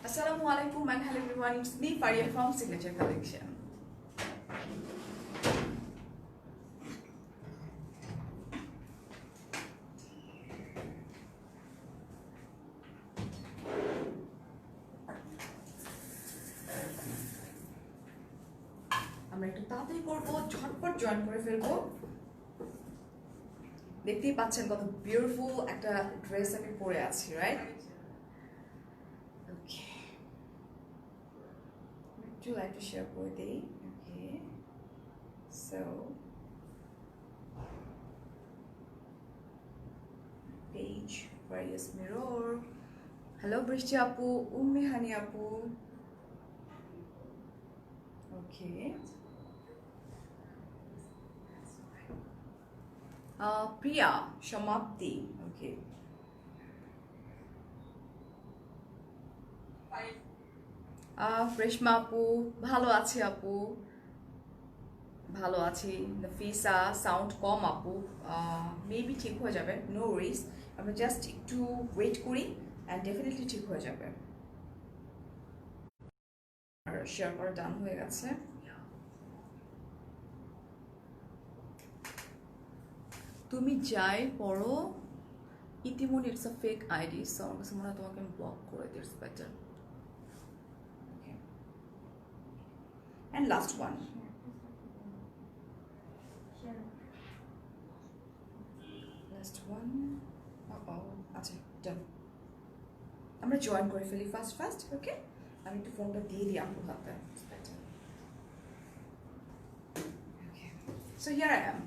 Assalamualaikum and hello everyone, it's me Faria from Signature Collection. আমরা একটু তাড়াতাড়ি করবো, ঝটপট জয়েন করে ফেলবো। দেখতেই পাচ্ছেন কত বিউটিফুল একটা ড্রেস আমি পরে আছি, রাইট? ওকে, একটু লাইটটা শেয়ার করে দিই। Okay, so page Faria's Mirror. Hello Brishti আপু, উম্মি হানি আপু। ওকে, প্রিয়া সমাপ্তি। ওকে, রেশমা আপু, ভালো আছি আপু, ভালো আছি। নফিসা, সাউন্ড কম আপু, মেবি ঠিক হয়ে যাবে, নো ওয়ারিজ। আমরা জাস্ট একটু ওয়েট করি অ্যান্ড ডেফিনেটলি ঠিক হয়ে যাবে। আর শেয়ার করা ডান হয়ে গেছে। তুমি যাই পড়ো ইতিমধ্যে, it's a fake ID, so আমার কাছে মনে হয় তোমাকে আমি ব্লক করে দিই, it's better. And last one. Last one. আচ্ছা, ডান। আমরা জয়েন করে ফেলি ফার্স্ট। ওকে, আমি একটু ফোনটা দিয়ে দিই আপুর হাতে। Okay. So here I am.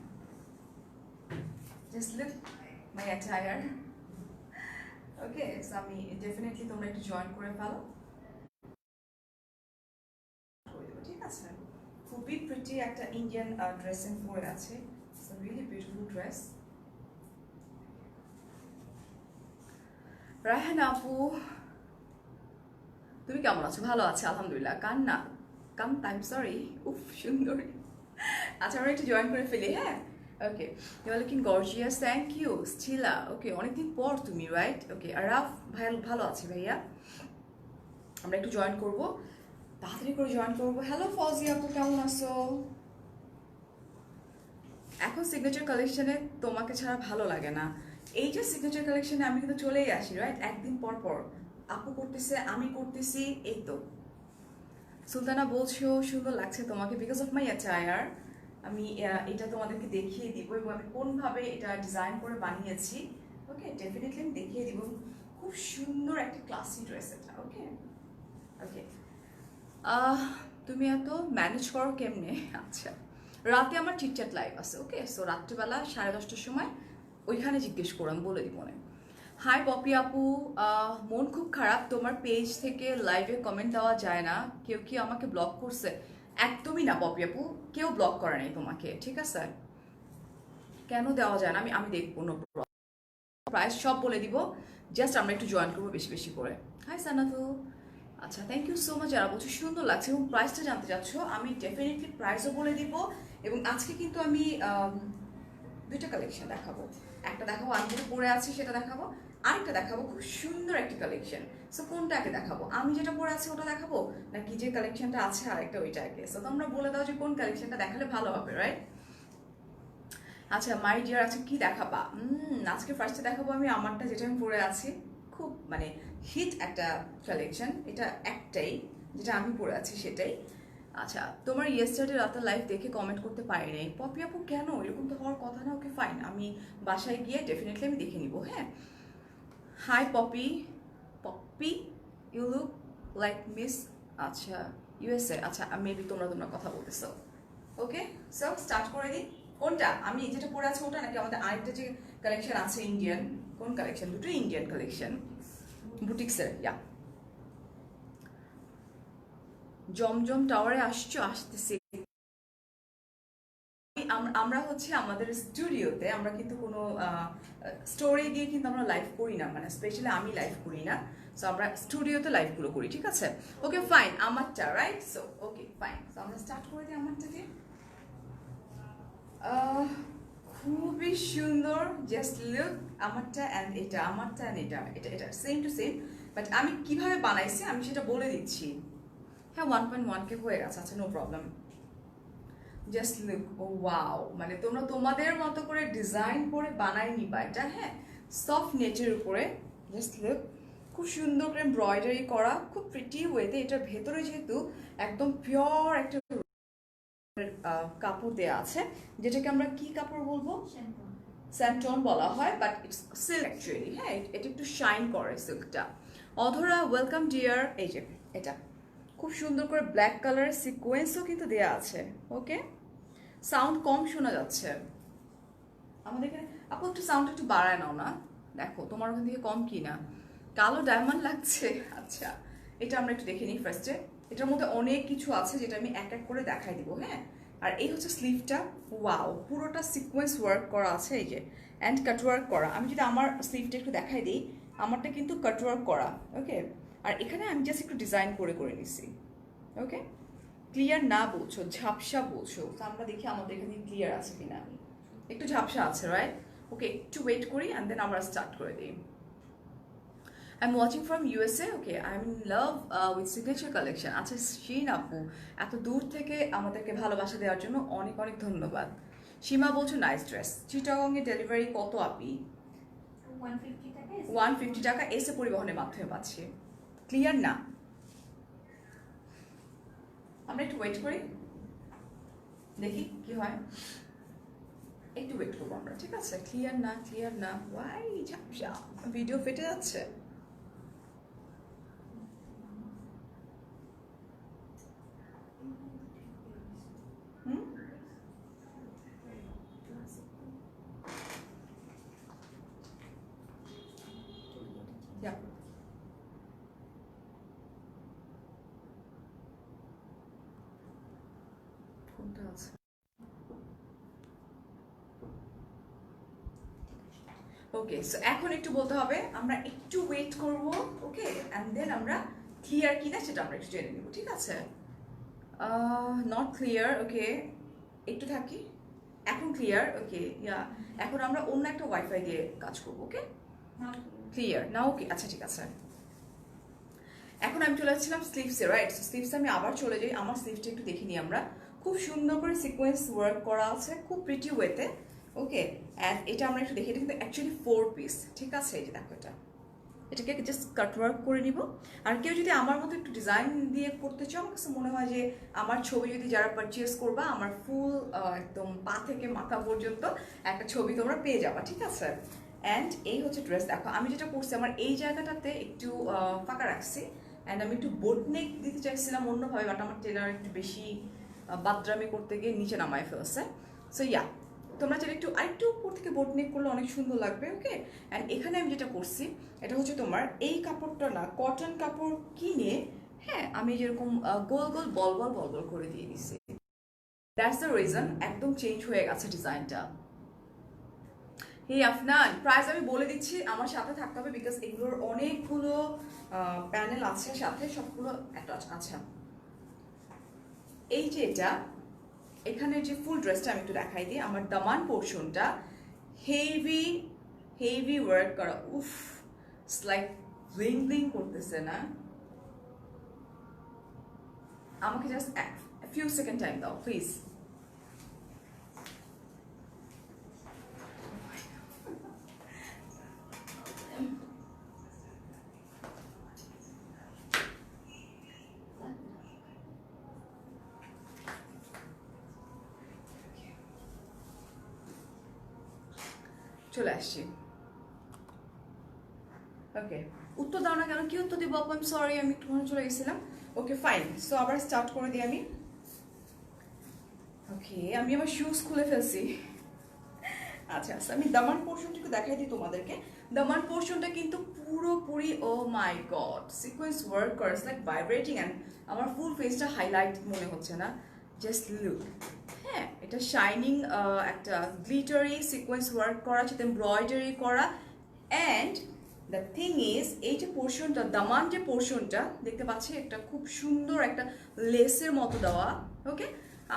Just look my attire. Okay, so আমি definitely তোমরা একটু জয়েন করে ফেলো। ঠিক আছে, খুবই প্রিটি একটা ইন্ডিয়ান ড্রেসিং পরে আছে। It's a really beautiful dress. Raihan আপু, তুমি কেমন আছো? ভালো আছে আলহামদুলিল্লাহ। Come time, sorry. উফ, সুন্দর। আচ্ছা, আমরা একটু জয়েন করে ফেলি। হ্যাঁ, okay. You are looking gorgeous, thank you. Stella, okay, অনেকদিন পর তুমি, রাইট? ওকে, আর রাফ ভালো আছি ভাইয়া। আমরা একটু জয়েন করব, তাড়াতাড়ি করে জয়েন করবো। হ্যালো ফজি আপু, কেমন আছো? এখন সিগনেচার কালেকশনে তোমাকে ছাড়া ভালো লাগে না। এই যে সিগনেচার কালেকশনে আমি কিন্তু চলেই আসি, রাইট? একদিন পর পর আপু করতেছে, আমি করতেছি, এই তো। সুলতানা বলছো সুন্দর লাগছে তোমাকে বিকজ অফ মাই অ্যাটায়ার। আমি এটা তোমাদেরকে দেখিয়ে দিব এবং আমি কোনভাবে এটা ডিজাইন করে বানিয়েছি। ওকে, ডেফিনেটলি আমি দেখিয়ে দিব। খুব সুন্দর একটা ক্লাসি ড্রেস এটা। ওকে ওকে, তুমি এত ম্যানেজ করো কেমনে? আচ্ছা, রাতে আমার চিটচ্যাট লাইভ আছে। ওকে, সো রাত্রিবেলা 10:30টার সময় ওইখানে জিজ্ঞেস করো, আমি বলে দিব। হাই পপি আপু, মন খুব খারাপ, তোমার পেজ থেকে লাইভে কমেন্ট দেওয়া যায় না, কেউ কি আমাকে ব্লক করছে? একদমই না পপি আপু, কেউ ব্লক করে নাই তোমাকে, ঠিক আছে? কেন দেওয়া যায় না আমি দেখবো, নো প্রবলেম। প্রাইস সব বলে দিব, জাস্ট আমরা একটু জয়েন করবো বেশি বেশি করে। হাই সানাতু, আচ্ছা, থ্যাংক ইউ সো মাচ। যারা বলছো সুন্দর লাগছে এবং প্রাইসটা জানতে চাচ্ছ, আমি ডেফিনেটলি প্রাইসও বলে দিব। এবং আজকে কিন্তু আমি দুইটা কালেকশন দেখাবো। একটা দেখাবো আমি যেটা পরে আছি সেটা দেখাবো, আরেকটা দেখাবো খুব সুন্দর একটা কালেকশন। সো কোনটাকে দেখাবো? আমি যেটা পরে আছি ওটা দেখাবো, নাকি যে কালেকশনটা আছে আরেকটা ওইটাকে? সো তোমরা বলে দাও যে কোন কালেকশনটা দেখালে ভালো হবে, রাইট? আচ্ছা মাই ডিয়ার, আচ্ছা কি দেখাবা? আজকে ফার্স্টে দেখাবো আমি আমারটা, যেটা আমি পরে আছি। খুব মানে হিট একটা কালেকশন, এটা একটাই যেটা আমি পরে আছি সেটাই। আচ্ছা, তোমার ইয়েস্টারডে রাতের লাইভ দেখে কমেন্ট করতে পারি নাই পপি আপু, কেন? এরকম তো হওয়ার কথা না। ওকে ফাইন, আমি বাসায় গিয়ে ডেফিনেটলি আমি দেখে নিব। হ্যাঁ, hi Popy, Popy you look like miss, আচ্ছা ইউএসএ। আচ্ছা, মেবি তোমরা কথা বলতেছো। ওকে, সো স্টার্ট করে দিই। কোনটা? আমি যেটা পরে আছি ওটা, নাকি আমাদের আরেকটা যে কালেকশন আছে ইন্ডিয়ান? কোন কালেকশন? দুটো ইন্ডিয়ান কালেকশন, বুটিক্সের। ইয়া, জমজম টাওয়ারে আসতেছি। আমরা হচ্ছে আমাদের স্টুডিওতে, আমরা কিন্তু কোনো স্টোরে গিয়ে কিন্তু আমরা লাইভ করি না, মানে স্পেশালি আমি লাইভ করি না। সো আমরা স্টুডিওতে লাইভগুলো করি, ঠিক আছে? ওকে ফাইন, আমারটা, right? So okay fine, so আমরা স্টার্ট করে দিই আমারটাকে। খুবই সুন্দর, জাস্ট লুক। আমারটা অ্যান্ড এটা, আমারটা অ্যান্ড এটা সেম টু সেম। বাট আমি কিভাবে বানাইছি আমি সেটা বলে দিচ্ছি। হ্যাঁ 1.1K হয়ে গেছে, আচ্ছা নো প্রবলেম। জাস্ট লুক, ও ওয়াও, মানে তোমরা তোমাদের মতো করে ডিজাইন করে বানাই নিবা এটা। হ্যাঁ সফট নেটের উপরে, জাস্ট লুক, খুব সুন্দর করে এমব্রয়ডারি করা, খুব প্রিটি ওয়েতে। এটার ভেতরে যেহেতু একদম পিওর একটা কাপড় দেওয়া আছে, যেটাকে আমরা কি কাপড় বলবো, স্যান্টন বলা হয়, বাট ইটস সিল্ক অ্যাকচুয়ালি। হ্যাঁ এটা একটু শাইন করে সিল্কটা। অধরা ওয়েলকাম ডিয়ার, এই যে এটা খুব সুন্দর করে ব্ল্যাক কালারের সিকোয়েন্সও কিন্তু দেওয়া আছে। ওকে, সাউন্ড কম শোনা যাচ্ছে আমাদের এখানে। আপু একটু সাউন্ড একটু বাড়ায় নাও না, দেখো তোমার ওখান থেকে কম কি না। কালো ডায়মন্ড লাগছে, আচ্ছা এটা আমরা একটু দেখে নিই ফার্স্টে। এটার মধ্যে অনেক কিছু আছে যেটা আমি এক এক করে দেখাই দিব। হ্যাঁ আর এই হচ্ছে স্লিভটা, ওয়াও পুরোটা সিকোয়েন্স ওয়ার্ক করা আছে, এই যে অ্যান্ড কাটওয়ার্ক করা। আমি যদি আমার স্লিভটা একটু দেখাই দিই, আমারটা কিন্তু কাটওয়ার্ক করা। ওকে, আর এখানে আমি জাস্ট একটু ডিজাইন করে করে নিছি। ওকে, ক্লিয়ার না বলছো, ঝাপসা বলছো, তো আমরা দেখি আমাদের এখানে ক্লিয়ার আছে কিনা। একটু ঝাপসা আছে রাইট। ওকে একটু ওয়েট করি অ্যান্ড দেন আমরা স্টার্ট করে দিই। I am watching from USA. Okay, I am in love with signature collection. আচ্ছা শিন আপু, এত দূর থেকে আমাদেরকে ভালোবাসা দেওয়ার জন্য অনেক অনেক ধন্যবাদ। সীমা বলছো নাইস ড্রেস। চিটাগংয়ে ডেলিভারি কত আপি? 150 টাকা এসে পরিবহনের মাধ্যমে পাচ্ছি। ক্লিয়ার না, আমরা একটু ওয়েট করি, দেখি কি হয়। একটু ওয়েট করবো আমরা, ঠিক আছে? ক্লিয়ার না, ক্লিয়ার না, ওয়াই ঝাপসা, ভিডিও ফেটে যাচ্ছে। কোনটা আছে? ওকে, সো এখন একটু বলতে হবে, আমরা একটু ওয়েট করব। ওকে, অ্যান্ড দেন আমরা ক্লিয়ার কিনা সেটা আমরা একটু জেনে নেব, ঠিক আছে? Not clear. ওকে, একটু থাকি। এখন ক্লিয়ার। ওকে, ইয়া, এখন আমরা অন্য একটা ওয়াইফাই দিয়ে কাজ করবো। ওকে, ক্লিয়ার না? ওকে, আচ্ছা ঠিক আছে। এখন আমি চলে যাচ্ছিলাম স্লিভসে, রাইট? স্লিভসে আমি আবার চলে যাই। আমার স্লিভসটা একটু দেখে নিই আমরা। খুব সুন্দর করে সিকোয়েন্স ওয়ার্ক করা আছে, খুব প্রিটি ওয়েতে। ওকে, অ্যান্ড এটা আমরা একটু দেখি, এটা কিন্তু অ্যাকচুয়ালি 4 পিস, ঠিক আছে? এই যে দেখো, এটাকে জাস্ট কাট ওয়ার্ক করে নিব। আর কেউ যদি আমার মতো একটু ডিজাইন দিয়ে করতে চাও, আমার কাছে মনে হয় যে আমার ছবি যদি যারা পারচেস করবা, আমার ফুল একদম পা থেকে মাথা পর্যন্ত একটা ছবি তোমরা পেয়ে যাবা, ঠিক আছে? অ্যান্ড এই হচ্ছে ড্রেস। দেখো আমি যেটা করছি, আমার এই জায়গাটাতে একটু ফাঁকা রাখছি, অ্যান্ড আমি একটু বোট নেক দিতে চাইছিলাম অন্যভাবে, বাট আমার টেলার একটু বেশি বাদরামি করতে গিয়ে নিচে নামায় ফেলছে। সো ইয়া, তোমরা চাইলে আরেকটু উপর থেকে বোট নেক করলে অনেক সুন্দর লাগবে। ওকে, অ্যান্ড এখানে আমি যেটা করছি, এটা হচ্ছে তোমার এই কাপড়টা না, কটন কাপড় কিনে, হ্যাঁ আমি যেরকম গোল গোল বল বল বল বল করে দিয়ে দিছি। দ্যাটস দ্য রিজন, একদম চেঞ্জ হয়ে গেছে ডিজাইনটা। হে আফনান, প্রাইস আমি বলে দিচ্ছি, আমার সাথে থাকতে হবে, বিকজ এগুলোর অনেকগুলো প্যানেল আছে সাথে, সবগুলো অ্যাটাচ। আচ্ছা, এই যে এটা, এখানে যে ফুল ড্রেসটা আমি একটু দেখাই দিই। আমার দামান পোর্শনটা হেভি হেভি ওয়ার্ক করা, উফ, ইটস লাইক ব্লিং ব্লিং করতেছে না? আমাকে জাস্ট ফিউ সেকেন্ড টাইম দাও প্লিজ। চলে আসছি। ওকে, উত্তর দাও না কেন? কি উত্তর দিব আপু? আমি সরি, আমি একটু চলে গেছিলাম। ওকে ফাইন, সো আবার স্টার্ট করে দিই আমি। ওকে, আমি আমার শুজ খুলে ফেলছি। আচ্ছা আচ্ছা, আমি দামান পোর্শনটা একটু দেখাই দিই তোমাদেরকে। দামান পোর্শনটা কিন্তু পুরোপুরি, ও মাই গড, সিকোয়েন্স ওয়ার্ক করা, লাইক ভাইব্রেটিং, অ্যান্ড আমার ফুল ফেসটা হাইলাইট মনে হচ্ছে না, জাস্ট লুক। হ্যাঁ, এটা শাইনিং, একটা গ্লিটারি সিকোয়েন্স ওয়ার্ক করা, সাথে এমব্রয়ডারি করা। অ্যান্ড দ্য থিং ইজ, এই যে পোর্শনটা, দামান যে পোর্শনটা দেখতে পাচ্ছি, একটা খুব সুন্দর একটা লেসের মতো দেওয়া। ওকে,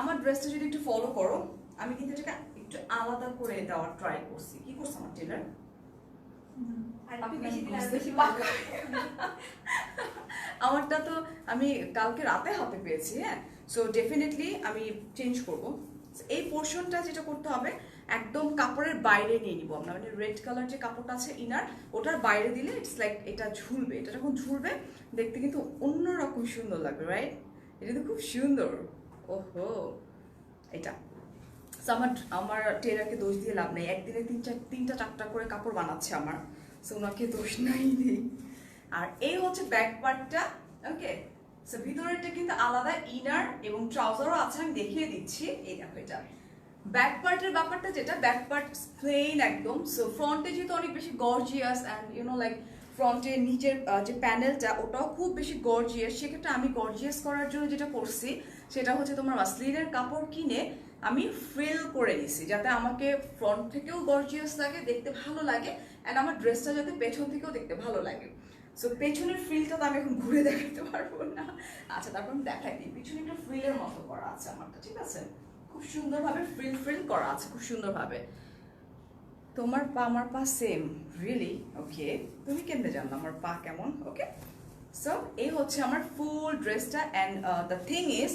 আমার ড্রেসটা যদি একটু ফলো করো, আমি কিন্তু এটাকে একটু আলাদা করে দেওয়ার ট্রাই করছি। কি করছে আমার টেলার? আমারটা তো আমি কালকে রাতে হাতে পেয়েছি, হ্যাঁ, সো ডেফিনেটলি আমি চেঞ্জ করব। এই পোর্শনটা যেটা করতে হবে একদম কাপড়ের বাইরে নিয়ে নিব আমরা, মানে রেড কালার যে কাপড়টা আছে ইনার, ওটার বাইরে দিলে ইটস লাইক এটা ঝুলবে, এটা যখন ঝুলবে দেখতে কিন্তু অন্যরকম সুন্দর লাগবে, রাইট? এটা তো খুব সুন্দর। ওহো, এটা আমার আমার টেলারকে দোষ দিয়ে লাভ নেই, একদিনে তিনটা চারটা করে কাপড় বানাচ্ছে আমার, সো ওনাকে দোষ নাই নেই। আর এই হচ্ছে ব্যাক পার্টটা, ওকে। সো ভিতরেরটা কিন্তু আলাদা ইনার এবং ট্রাউজারও আছে, আমি দেখিয়ে দিচ্ছি। এই দেখো এটা ব্যাক পার্টের ব্যাপারটা, যেটা ব্যাক পার্ট প্লেন একদম। সো ফ্রন্টে যেহেতু অনেক বেশি গর্জিয়াস অ্যান্ড লাইক ফ্রন্টে নিচের যে প্যানেলটা ওটাও খুব বেশি গর্জিয়াস, সেক্ষেত্রে আমি গর্জিয়াস করার জন্য যেটা করছি সেটা হচ্ছে তোমার মাসলিনের কাপড় কিনে আমি ফ্রিল করে নিছি, যাতে আমাকে ফ্রন্ট থেকেও গর্জিয়াস লাগে, দেখতে ভালো লাগে, অ্যান্ড আমার ড্রেসটা যাতে পেছন থেকেও দেখতে ভালো লাগে। সো পেছনের ফ্রিলটা তো আমি এখন ঘুরে দেখাতে পারবো না। আচ্ছা, তারপর আমি দেখাই দিই। পিছনে একটা ফ্রিলের মতো করা আছে আমারটা, ঠিক আছে? খুব সুন্দরভাবে ফ্রিল ফ্রিল করা আছে, খুব সুন্দরভাবে। তোমার পা আমার পা সেম, রিয়েলি? ওকে, তুমি কেমনে জানলো আমার পা কেমন? ওকে, সো এই হচ্ছে আমার ফুল ড্রেসটা, অ্যান্ড দ্য থিং ইজ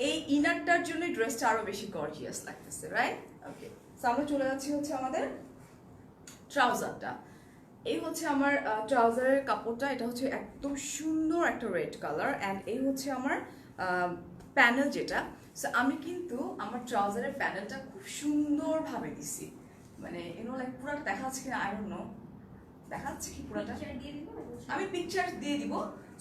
এই ইনারটার জন্য ড্রেসটা আরো বেশি গর্জিয়াস লাগতেছে, রাইট? ওকে, সো আমরা চলে যাচ্ছি হচ্ছে আমাদের ট্রাউজারটা। এই হচ্ছে আমার ট্রাউজারের কাপড়টা, এটা হচ্ছে একদম সুন্দর একটা রেড কালার, অ্যান্ড এই হচ্ছে আমার প্যানেল যেটা। সো আমি কিন্তু আমার ট্রাউজারের প্যানেলটা খুব সুন্দরভাবে দিছি, মানে লাইক পুরাটা দেখা যাচ্ছে কিনা আই ডোন্ট নো, দেখা যাচ্ছে কি পুরাটা? আমি পিকচার দিয়ে দিব।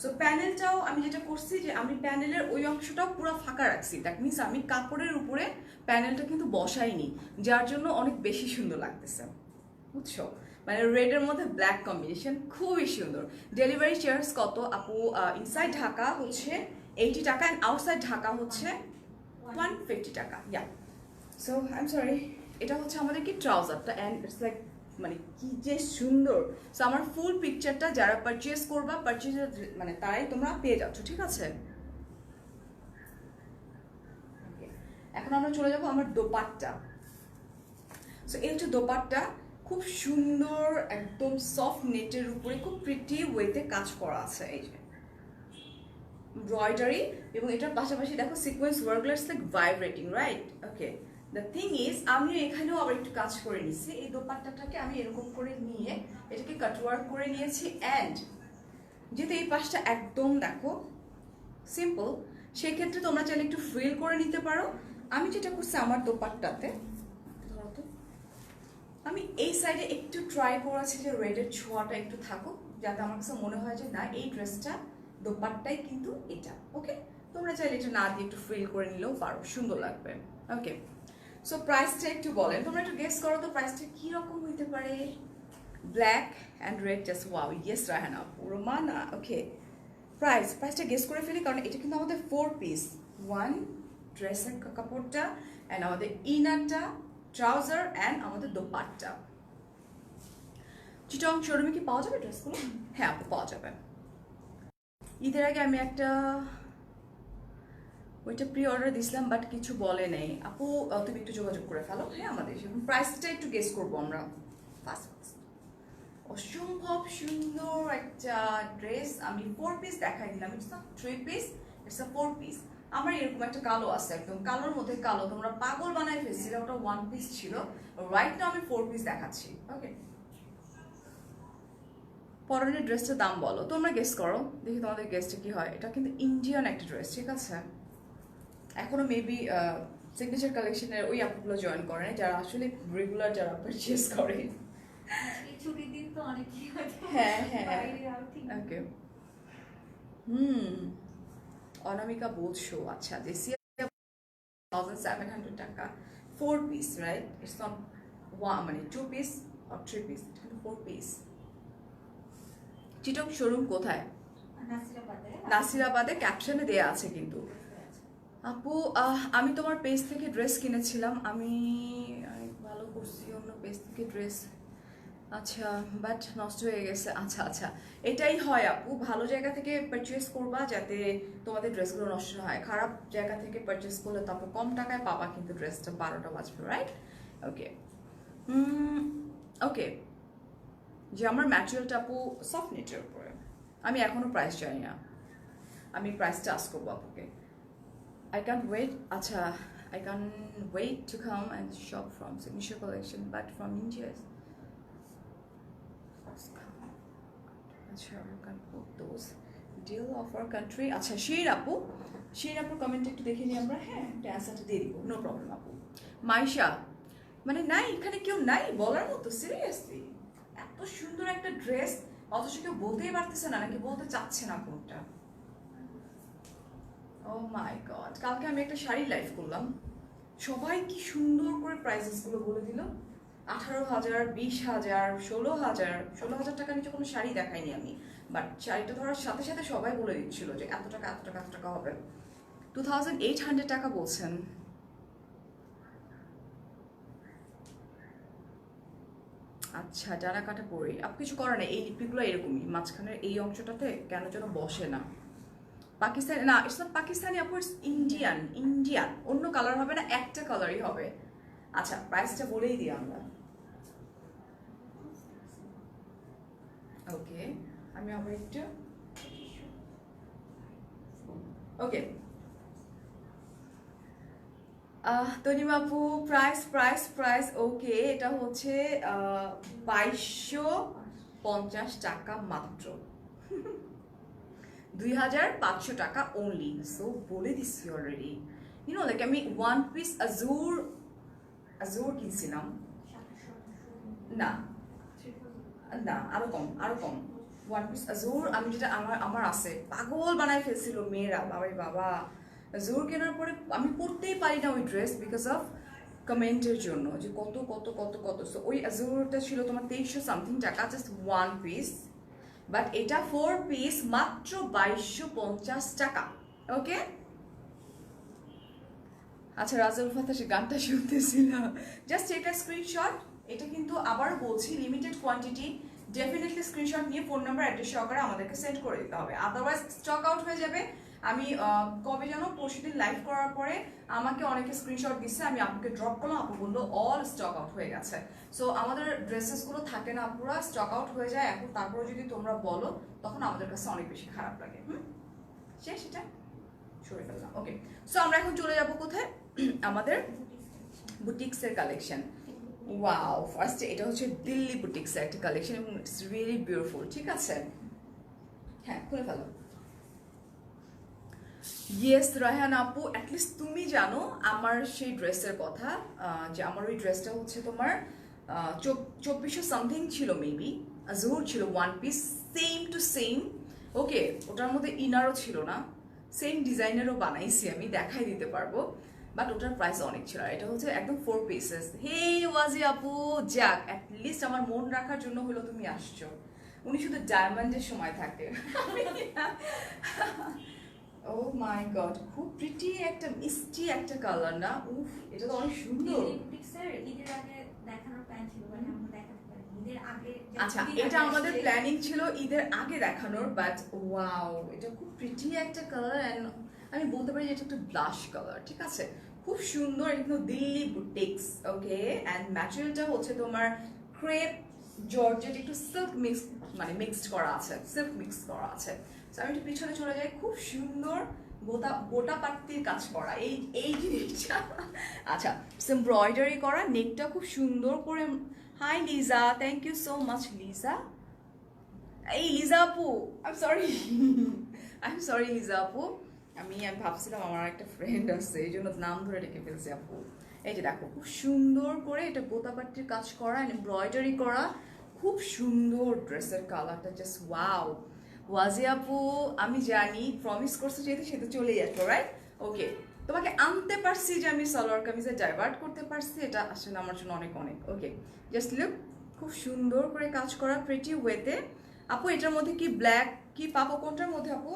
সো প্যানেলটাও আমি যেটা করছি যে আমি প্যানেলের ওই অংশটাও পুরো ফাঁকা রাখছি, দ্যাট মিনস আমি কাপড়ের উপরে প্যানেলটা কিন্তু বসাইনি, যার জন্য অনেক বেশি সুন্দর লাগতেছে, বুঝছো? মানে রেডের মধ্যে ব্ল্যাক কম্বিনেশন খুবই সুন্দর। ডেলিভারি চার্জ কত আপু? ইনসাইড ঢাকা হচ্ছে 80 টাকা, অ্যান্ড আউটসাইড ঢাকা হচ্ছে 150 টাকা। ইয়া, সো আই এম সরি, এটা হচ্ছে আমাদের কি ট্রাউজারটা, অ্যান্ড ইটস লাইক মানে কি যে সুন্দর। সো আমার ফুল পিকচারটা যারা পারচেজ করবা, পারচেজ মানে তারাই তোমরা পেয়ে যাচ্ছ, ঠিক আছে? এখন আমরা চলে যাবো আমার দোপাট্টা। সো এই হচ্ছে দোপাট্টা, খুব সুন্দর একদম সফট নেটের উপরে খুব প্রিটি ওয়েতে কাজ করা আছে, এই যে এমব্রয়ডারি, এবং এটার পাশাপাশি দেখো সিকোয়েন্স ওয়ার্কগুলো it's like vibrating, right? Okay, the thing is আমিও এখানেও আবার একটু কাজ করে নিছি। এই দোপাট্টাটাকে আমি এরকম করে নিয়ে এটাকে কাটওয়ার্ক করে নিয়েছি, অ্যান্ড যেহেতু এই পাশটা একদম দেখো সিম্পল, সেক্ষেত্রে তোমরা চাইলে একটু ফ্রিল করে নিতে পারো। আমি যেটা করছি আমার দোপাট্টাতে, আমি এই সাইডে একটু ট্রাই করেছি যে রেডের ছোঁয়াটা একটু থাকুক, যাতে আমার কাছে মনে হয় যে না, এই ড্রেসটা দোপাট্টাই কিন্তু এটা। ওকে, তোমরা চাইলে এটা না দিয়ে একটু ফ্রিল করে নিলেও পারো, সুন্দর লাগবে। ওকে, সো প্রাইসটা একটু বলেন, তোমরা একটু গেস করো তো প্রাইসটা কি রকম হইতে পারে? Black and red, just wow, yes Rahana, পুরো মানা। ওকে, প্রাইসটা গেস করে ফেলি, কারণ এটা কিন্তু আমাদের 4 পিস, ওয়ান ড্রেসের কাপড়টা, অ্যান্ড আমাদের ইনারটা, ট্রাউজার, অ্যান্ড আমাদের দোপাট্টা। চিটং শোরুমে কি পাওয়া যাবে ড্রেসগুলো? হ্যাঁ আপু, পাওয়া যাবে। ঈদের আগে আমি একটা ওইটা প্রি অর্ডার দিছিলাম, বাট কিছু বলে নেই আপু, তুমি একটু যোগাযোগ করে ফেলো। হ্যাঁ, আমাদের প্রাইসটা একটু গেস করবো আমরা। ফার্স্ট অসম্ভব সুন্দর একটা ড্রেস, আমি 4 পিস দেখাই দিলাম, it's not 3 piece, it's a 4 piece. আমার এরকম একটা কালো আছে, একদম কালোর মধ্যে কালো, তোমরা পাগল বানাই ফেলছিলে, ওটা 1 পিস ছিল, রাইট নাও আমি 4 পিস দেখাচ্ছি। ওকে, পরনের ড্রেসটার দাম বলো, তোমরা গেস করো, দেখি তোমাদের গেসটা কি হয়। এটা কিন্তু ইন্ডিয়ান একটা ড্রেস, ঠিক আছে? এখনো মেবি সিগনেচার কালেকশনের ওই আপুগুলো জয়েন করে, যারা আসলে রেগুলার যারা পারচেজ করে। ছুটির দিন তো অনেকই হয়তো। হ্যাঁ হ্যাঁ, ওকে। অনামিকা বলছো, আচ্ছা, দেশিয়া 1700 টাকা 4 পিস, রাইট? ইটস নট মানে 2 পিস অর 3 পিস, এটা 4 পিস। চিটক শোরুম কোথায়? নাসিরাবাদে, ক্যাপশনে দেয়া আছে কিন্তু। আপু আমি তোমার পেজ থেকে ড্রেস কিনেছিলাম, আমি ভালো করছি অন্য পেজ থেকে ড্রেস, আচ্ছা, বাট নষ্ট হয়ে গেছে। আচ্ছা আচ্ছা, এটাই হয় আপু, ভালো জায়গা থেকে পারচেস করবা যাতে তোমাদের ড্রেসগুলো নষ্ট না হয়। খারাপ জায়গা থেকে পারচেস করলে তারপর কম টাকায় পাবা, কিন্তু ড্রেসটা 12টা বাজবে, রাইট? ওকে, ওকে, যে আমার ম্যাটেরিয়ালটা আপু সফট নেটের উপরে। আমি এখনো প্রাইস জানি না, আমি প্রাইসটা আস্ক করবো আপুকে। I can't wait. আচ্ছা, I can't wait to come and shop from Signature Collection, but from India. আচ্ছা, you can put those deal of our country. আচ্ছা, শির আপুর কমেন্ট একটু দেখে নিই আমরা। হ্যাঁ, অ্যান্সারটা দিয়ে দিব, নো প্রবলেম আপু। মাইশা, মানে নাই এখানে কেউ নাই বলার মতো, সিরিয়াসলি এত সুন্দর একটা ড্রেস অথচ কেউ বলতেই পারতেছে না, নাকি বলতে চাচ্ছে না কোনটা। ও মাই গড, কালকে আমি একটা শাড়ি লাইভ করলাম, সবাই কি সুন্দর করে প্রাইসেসগুলো বলে দিল। 18,000, 20,000, 16,000 টাকা নিচে কোনো শাড়ি দেখাইনি আমি, বাট শাড়িটা ধরার সাথে সাথে সবাই বলে দিচ্ছিল যে এত টাকা এত টাকা এত টাকা হবে। 2,800 টাকা বলছেন। আচ্ছা, ডানা কাটা পরি আপু, কিছু করার নেই, এই লিপগুলো এরকমই মাঝখানের এই অংশটাতে কেন যেন বসে না। পাকিস্তানি না, ইটস নট পাকিস্তানি আপু, ইটস ইন্ডিয়ান। অন্য কালার হবে না, একটা কালারই হবে। আচ্ছা, প্রাইসটা বলেই দিই আমরা। ওকে, আমি আবার একটু ওকে। তনিমা আপু, প্রাইস ওকে, এটা হচ্ছে 2250 টাকা মাত্র, 2,500 টাকা অনলি। সো বলে দিচ্ছি অলরেডি, লাইক আমি ওয়ান পিস আজুর কিনছিলাম, না না আরো কম ওয়ান পিস আজুর আমি যেটা আমার আছে, পাগল বানায় ফেলছিল মেয়েরা, বাবা আজুর কেনার পরে আমি পরতেই পারি না ওই ড্রেস, বিকজ অফ কমেন্টের জন্য যে কত কত কত কত। সো ওই আজুরটা ছিল তোমার 2300 সামথিং টাকা, জাস্ট ওয়ান পিস, বাট এটা 4 পিস মাত্র 2250 টাকা। ওকে, আচ্ছা, রাজুল ফাতা সে গানটা শুনতেছিলাম, জাস্ট এটা স্ক্রিনশট। এটা কিন্তু আবার বলছি লিমিটেড কোয়ান্টিটি, ডেফিনেটলি স্ক্রিনশট নিয়ে ফোন নাম্বার অ্যাড্রেস সহকারে আমাদেরকে সেন্ড করে দিতে হবে, আদারওয়াইজ স্টক আউট হয়ে যাবে। আমি কবে যেন পরশুদিন লাইভ করার পরে আমাকে অনেকে স্ক্রিনশট দিচ্ছে, আমি আপুকে ড্রপ করলাম, আপু বললো অল স্টক আউট হয়ে গেছে। সো আমাদের ড্রেসেসগুলো থাকে না পুরো স্টক আউট হয়ে যায়, এখন তারপরে যদি তোমরা বলো তখন আমাদের কাছে অনেক বেশি খারাপ লাগে। সেটা সরে ফেললাম। ওকে, সো আমরা এখন চলে যাবো কোথায়, আমাদের বুটিক্সের কালেকশন। ওয়াও, ফার্স্টে এটা হচ্ছে দিল্লি বুটিক্সের একটা কালেকশন এবং ইটস রিয়েলি বিউটিফুল। ঠিক আছে, হ্যাঁ খুলে ফেলো। ইয়েস রায়হান আপু, অ্যাটলিস্ট তুমি জানো আমার সেই ড্রেসের কথা, যে আমার ওই ড্রেসটা হচ্ছে তোমার 2400 সামথিং ছিল, মেবি আজুর ছিল, one piece same to same. Okay, ওটার মধ্যে ইনারও ছিল না, সেম ডিজাইনেরও বানাইছি আমি, দেখাই দিতে পারবো, বাট ওটার প্রাইস অনেক ছিল। এটা হচ্ছে একদম 4 পিসেস। হে ওয়াজি আপু, যাক অ্যাটলিস্ট আমার মন রাখার জন্য হলো তুমি আসছো, উনি শুধু ডায়মন্ডের সময় থাকে। ও মাই গড, খুব প্রিটি একটা মিষ্টি একটা কালার না, উফ এটা তো অনেক সুন্দর। ঈদের আগে দেখানোর প্ল্যান ছিল, মানে আমরা দেখাতে পারি ঈদের আগে। আচ্ছা, এটা আমাদের প্ল্যানিং ছিল ঈদের আগে দেখানোর, বাট ওয়াও এটা খুব প্রিটি একটা কালার, এন্ড আমি বলতে পারি যে এটা একটা ব্লাশ কালার। ঠিক আছে, খুব সুন্দর, কিন্তু দিল্লি বুটিক্স। ওকে, এন্ড ম্যাটেরিয়ালটা হচ্ছে তোমার ক্রেপ জর্জেট, একটু সিল্ক মিক্সড করা আছে, তো আমি একটু পিছনে চলে যাই, খুব সুন্দর গোটা পাত্তির কাজ করা এই জিনিসটা। আচ্ছা, এমব্রয়ডারি করা, নেকটা খুব সুন্দর করে। Hi Liza, thank you so much Liza. এই লিজা আপু, আই এম সরি লিজা আপু, আমি ভাবছিলাম আমার একটা ফ্রেন্ড আছে, এই জন্য নাম ধরে ডেকে ফেলছি আপু। এই যে দেখো, খুব সুন্দর করে এটা গোতাপাট্টির কাজ করা, এমব্রয়ডারি করা, খুব সুন্দর ড্রেসের কালারটা, জাস্ট ওয়াও। ওয়াজি আপু, আমি জানি প্রমিস করছো যেহেতু সেটা চলেই আসবো, রাইট? ওকে, তোমাকে আনতে পারছি যে আমি সালোয়ার কামিজে ডাইভার্ট করতে পারছি, এটা আসলে আমার জন্য অনেক অনেক। ওকে, জাস্ট লুক, খুব সুন্দর করে কাজ করা প্রিটি ওয়েতে। আপু এটার মধ্যে কি ব্ল্যাক কি পাবো, কোনটার মধ্যে আপু?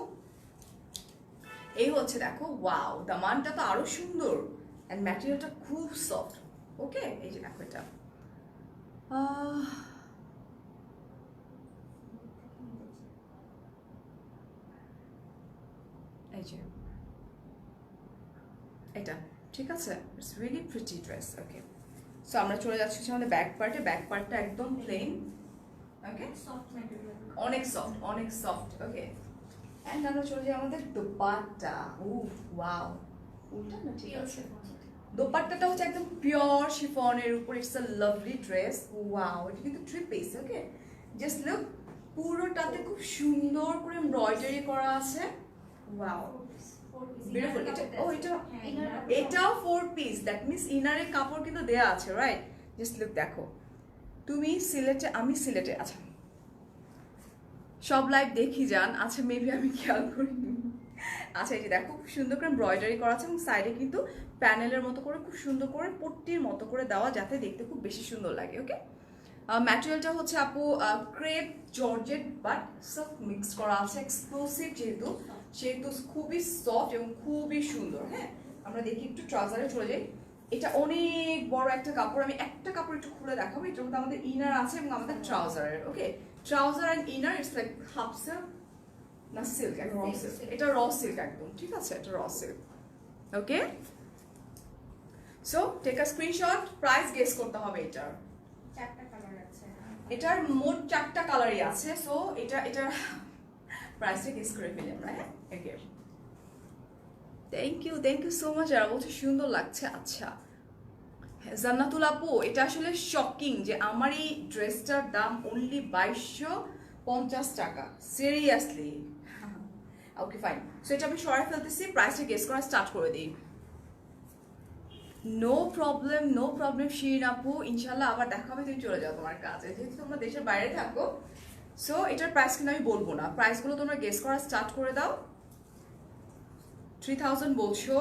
এই হচ্ছে দেখো, ওয়াও, দামানটা তো আরো সুন্দর, এন্ড ম্যাটেরিয়ালটা খুব সফট। ওকে, এই যে দেখো এটা, এই যে এটা, ঠিক আছে, it's really pretty dress. Okay, so আমরা চলে যাচ্ছি আমাদের ব্যাক পার্টে। ব্যাক পার্টটা একদম প্লেন, ওকে সফট ম্যাটেরিয়াল, অনেক সফট ওকে। এন্ড আমরা চলে যাই আমাদের দোপাট্টা। ওয়াও, উল্টা না ঠিক আছে। দোপাট্টাটা হচ্ছে একদম পিওর শিফনের উপর, it's a lovely dress. Wow, এটা কিন্তু 3 পিস ওকে। জাস্ট লুক, পুরোটাতে খুব সুন্দর করে এমব্রয়ডারি করা আছে। Wow, beautiful. এটাও 4 পিস, দ্যাট মিন্স ইনারের কাপড় কিন্তু দেয়া আছে, রাইট? জাস্ট লুক, দেখো তুমি সিলেটে, আমি সিলেটে, আচ্ছা সব লাইভ দেখি যান, আচ্ছা মেবি আমি খেয়াল করিনি। আচ্ছা এই যে দেখো, খুব সুন্দর করে এমব্রয়ডারি করা আছে এবং সাইডে কিন্তু প্যানেলের মতো করে খুব সুন্দর করে পট্টির মতো করে দেওয়া, যাতে দেখতে খুব বেশি সুন্দর লাগে ওকে। ম্যাটেরিয়ালটা হচ্ছে আপু ক্রেপ জর্জেট বাট সব মিক্স করা আছে, এক্সক্লুসিভ যেহেতু সেহেতু খুবই সফট এবং খুবই সুন্দর। হ্যাঁ, আমরা দেখি একটু ট্রাউজারে চলে যাই। এটা অনেক বড় একটা কাপড়, আমি একটা কাপড় একটু খুলে দেখাবো। এটার মধ্যে আমাদের ইনার আছে এবং আমাদের ট্রাউজারের okay. Trouser and inner it's like half silk না সিল্ক, একদম র সিল্ক। এটা র সিল্ক একদম, ঠিক আছে, এটা র silk okay. So take a screenshot, price guess করতে হবে এটার। 4টা কালার আছে, এটার মোট 4টা কালারই আছে। সো এটার প্রাইসটা গেস করে ফেলি আমরা। হ্যাঁ ওকে, থ্যাংক ইউ সো মাচ। আর বলছে সুন্দর লাগছে। আচ্ছা জান্নাতুল আপু, এটা আসলে শকিং যে আমার এই ড্রেসটার দাম অনলি 2250 টাকা, সিরিয়াসলি। ওকে ফাইন, সো এটা আমি সরাই ফেলতেছি, প্রাইসটা গেস করা স্টার্ট করে দিই। নো প্রবলেম শিরিন আপু, ইনশাল্লাহ আবার দেখা হবে, তুমি চলে যাও তোমার কাজে, যেহেতু তোমরা দেশের বাইরে থাকো। সো এটার প্রাইস কিন্তু আমি বলবো না, প্রাইসগুলো তোমরা গেস করা স্টার্ট করে দাও। 3000 বলছো,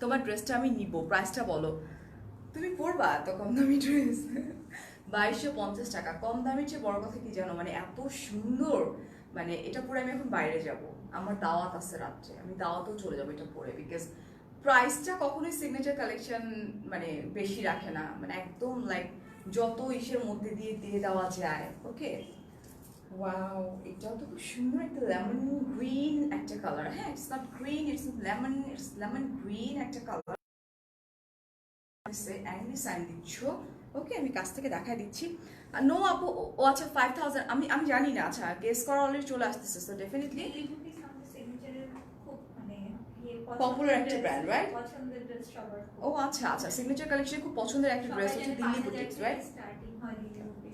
তোমার ড্রেসটা আমি নিব, প্রাইসটা বলো। তুমি পরবা এত কম দামি ড্রেস? 2250 টাকা, কম দামের চেয়ে বড় কথা কি জানো, মানে এত সুন্দর, মানে এটা পরে আমি এখন বাইরে যাব, আমার দাওয়াত আছে রাত্রে, আমি দাওয়াতেও চলে যাবো এটা পরে, বিকজ প্রাইসটা কখনোই সিগনেচার কালেকশন মানে বেশি রাখে না, মানে একদম লাইক যত ইসের মধ্যে দিয়ে দিয়ে দেওয়া যায় ওকে। ওয়াও, এটাও তো খুব সুন্দর একটা লেমন গ্রিন একটা কালার। হ্যাঁ, it's not green, it's lemon green একটা কালার। অ্যাংলি সাইন দিচ্ছ ওকে, আমি কাছ থেকে দেখাই দিচ্ছি। নো আপু, ও আচ্ছা 5000, আমি জানি না। আচ্ছা গেস করা অলরেডি চলে আসতেছে, সো ডেফিনেটলি পপুলার একটা ব্র্যান্ড, রাইট? পছন্দের ড্রেস সবার। ও আচ্ছা সিগনেচার কালেকশন খুব পছন্দের একটা ড্রেস হচ্ছে দিল্লি বুটিক্স, রাইট?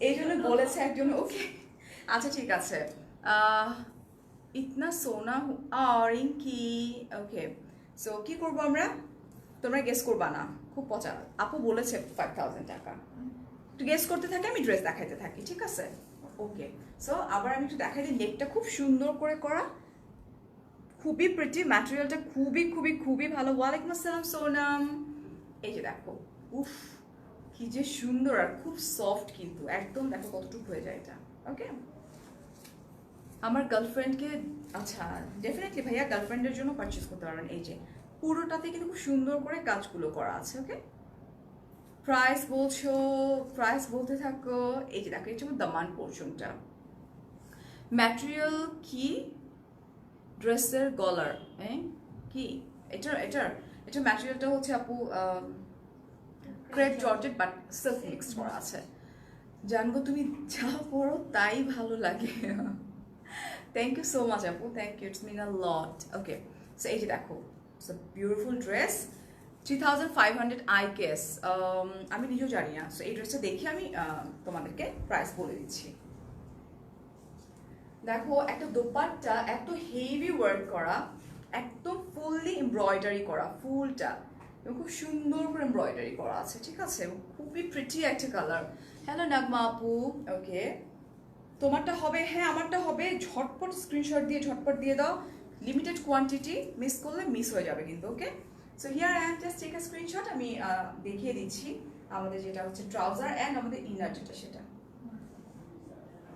এই জন্য বলেছে একজন ওকে। আচ্ছা ঠিক আছে, ইতনা সোনা রিঙ্কি ওকে। সো কি করবো আমরা, তোমরা গেস করবা না, খুব পচা। আপু বলেছে 5000 টাকা, একটু গেস করতে থাকি, আমি ড্রেস দেখাইতে থাকি, ঠিক আছে ওকে। সো আবার আমি একটু দেখাই দিই, নেকটা খুব সুন্দর করে করা, খুবই প্রিটি, ম্যাটেরিয়ালটা খুবই ভালো। ওয়ালাইকুম আসসালাম সোনাম। এই যে দেখো, উফ কি যে সুন্দর আর খুব সফট, কিন্তু একদম দেখো কতটুকু হয়ে যায় এটা ওকে। আমার গার্লফ্রেন্ডকে, আচ্ছা ডেফিনেটলি ভাইয়া গার্লফ্রেন্ডের জন্য পারচেস করতে পারবেন। এই যে পুরোটাতে কিন্তু খুব সুন্দর করে কাজগুলো করা আছে ওকে। প্রাইস বলছো, প্রাইস বলতে থাকো। এই যে দেখো, এটা হচ্ছে দামান পোর্শনটা, ম্যাটেরিয়াল কি ড্রেসের গলার, হ্যাঁ কি এটা ম্যাটেরিয়ালটা হচ্ছে আপু crepe georgette but silk mixed করা আছে। জানবো তুমি যা পরো তাই ভালো লাগে। থ্যাংক ইউ সো মাচ আপু, thank you, it's mean a lot okay. So এই যে দেখো, it's a beautiful dress, 3500 I guess, আমি নিজেও জানি না। সো এই ড্রেসটা দেখে আমি তোমাদেরকে প্রাইস বলে দিচ্ছি। দেখো একটা দোপাট্টা এত হেভি ওয়ার্ক করা, একদম ফুললি এমব্রয়ডারি করা, ফুলটা এবং খুব সুন্দর করে এমব্রয়ডারি করা আছে, ঠিক আছে, খুবই প্রিটি একটা কালার। হ্যালো নাগমা আপু ওকে, তোমারটা হবে, হ্যাঁ আমারটা হবে, ঝটপট স্ক্রিনশট দিয়ে ঝটপট দিয়ে দাও, লিমিটেড কোয়ান্টিটি, মিস করলে মিস হয়ে যাবে কিন্তু okay. So here I am just take a screenshot, আমি দেখিয়ে দিচ্ছি আমাদের যেটা হচ্ছে ট্রাউজার অ্যান্ড আমাদের ইনার যেটা সেটা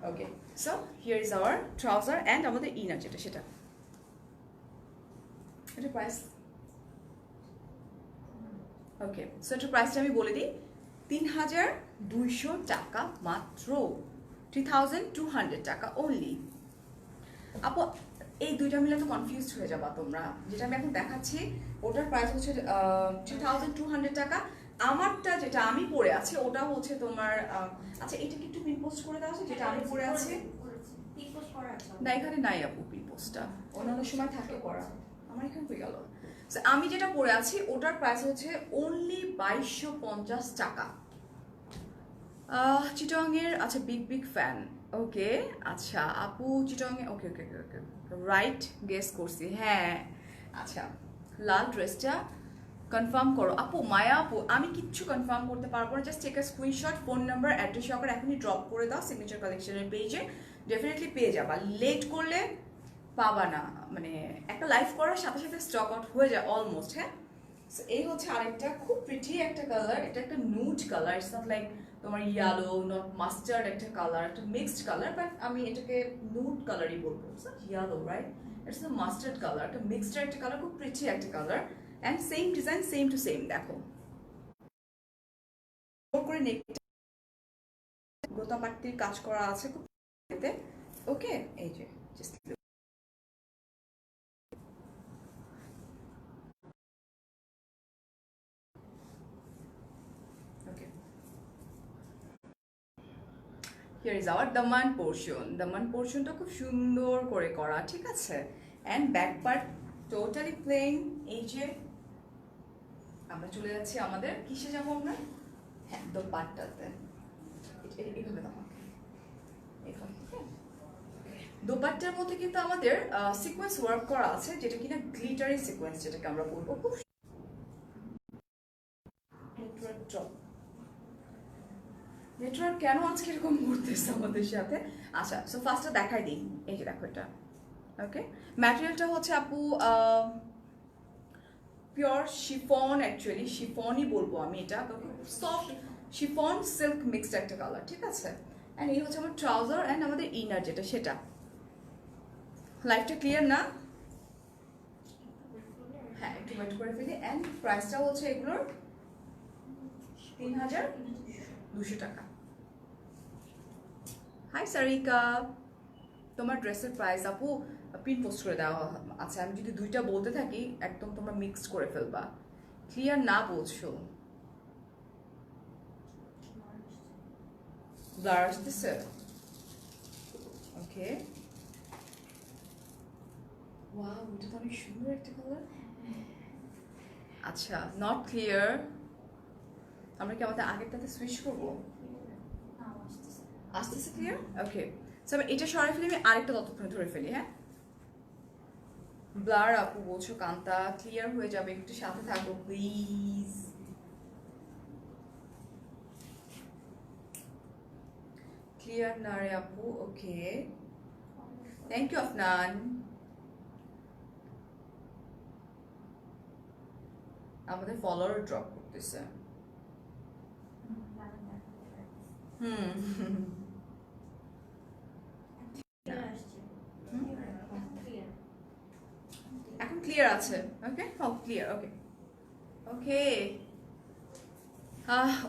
okay. So here is our trouser and আমাদের ইনার যেটা সেটা। এটা প্রাইস ওকে, সো এটার প্রাইসটা আমি বলে দিই, 3200 টাকা মাত্র, 3200 টাকা অনলি। আপু এই দুইটা মিলে তো কনফিউজড হয়ে যাবা তোমরা, যেটা আমি এখন দেখাচ্ছি ওটার প্রাইস হচ্ছে 3200 টাকা, আমারটা যেটা আমি পরে আছি ওটা হচ্ছে তোমার আচ্ছা এটা কি একটু পিন পোস্ট করে দেওয়া আছে যেটা আমি পরে আছি না এখানে নাই আপু পিন পোস্টটা অন্যান্য সময় থাকে করা আমার এখানে হয়ে গেল আমি যেটা পরে আছি ওটার প্রাইস হচ্ছে অনলি 2250 টাকা চিটং এর আচ্ছা বিগ বিগ ফ্যান ওকে আচ্ছা আপু চিটং এ ওকে ওকে ওকে রাইট গেস করছি হ্যাঁ আচ্ছা লাল ড্রেসটা কনফার্ম করো আপু মায়া আপু আমি কিচ্ছু কনফার্ম করতে পারবো না just take a screenshot phone number address সহকারে এখনই ড্রপ করে দাও সিগনেচার কালেকশনের পেজে ডেফিনেটলি পেয়ে যাবা লেট করলে পাবা না মানে একটা লাইভ করার সাথে সাথে স্টক আউট হয়ে যায় অলমোস্ট হ্যাঁ এই হচ্ছে আরেকটা খুব প্রিটি একটা কালার এটা একটা nude colour it's not like তোমার ইয়েলো নট মাস্টার্ড একটা কালার একটা মিক্সড কালার বাট আমি এটাকে নুড কালারই বলবো yellow right it's the mustard colour একটা মিক্সড একটা কালার খুব প্রিটি একটা colour and same design same to same দেখো করে নেকটা গোতা পাট্টির কাজ করা আছে খুব ওকে এই যে just okay here is our দামান পোর্শন দামান পোর্শনটা খুব সুন্দর করে করা ঠিক আছে and back part totally plain এই যে আমরা চলে যাচ্ছি আমাদের কিসে যাবো আমরা হ্যাঁ দোপাট্টাতে এইভাবে দাও এইভাবে দোপাট্টার মধ্যে কিন্তু আমাদের সিকোয়েন্স ওয়ার্ক করা আছে যেটা কিনা গ্লিটারি সিকোয়েন্স যেটাকে আমরা বলবো খুব নেটওয়ার্ক কেন আজকে এরকম করতেছে আমাদের সাথে আচ্ছা সো ফার্স্টে দেখাই দিই এই যে দেখো এটা ওকে ম্যাটেরিয়ালটা হচ্ছে আপু পিওর শিফন অ্যাকচুয়ালি শিফনই বলবো আমি এটা সফট শিফন সিল্ক মিক্সড একটা কালার ঠিক আছে অ্যান্ড এই হচ্ছে আমার ট্রাউজার অ্যান্ড আমাদের ইনার যেটা সেটা লাইফটা ক্লিয়ার না হ্যাঁ একটু ওয়েট করে ফেলি অ্যান্ড প্রাইসটা হচ্ছে এগুলোর 3200 টাকা হাই সারিকা তোমার ড্রেসের প্রাইস আপু পিন পোস্ট করে দেওয়া আচ্ছা আমি যদি দুইটা বলতে থাকি একদম তোমরা মিক্সড করে ফেলবা ক্লিয়ার না বলছো ব্লার আসতেছে ওকে ওয়াও এটা তো অনেক সুন্দর একটা কালার আচ্ছা নট ক্লিয়ার আমরা কি আমাদের আগেরটাতে সুইচ করবো আসতেছে ক্লিয়ার ওকে সো আমি এটা সরাই ফেলি আমি আরেকটা ততক্ষণে ধরে ফেলি হ্যাঁ ব্লার আপু বলছো কান্তা ক্লিয়ার হয়ে যাবে একটু সাথে থাকো প্লিজ ক্লিয়ার না রে আপু ওকে থ্যাংক ইউ আফনান আমাদের ফলোয়ার ড্রপ করতেছে এখন ক্লিয়ার আছে ওকে ক্লিয়ার ওকে ওকে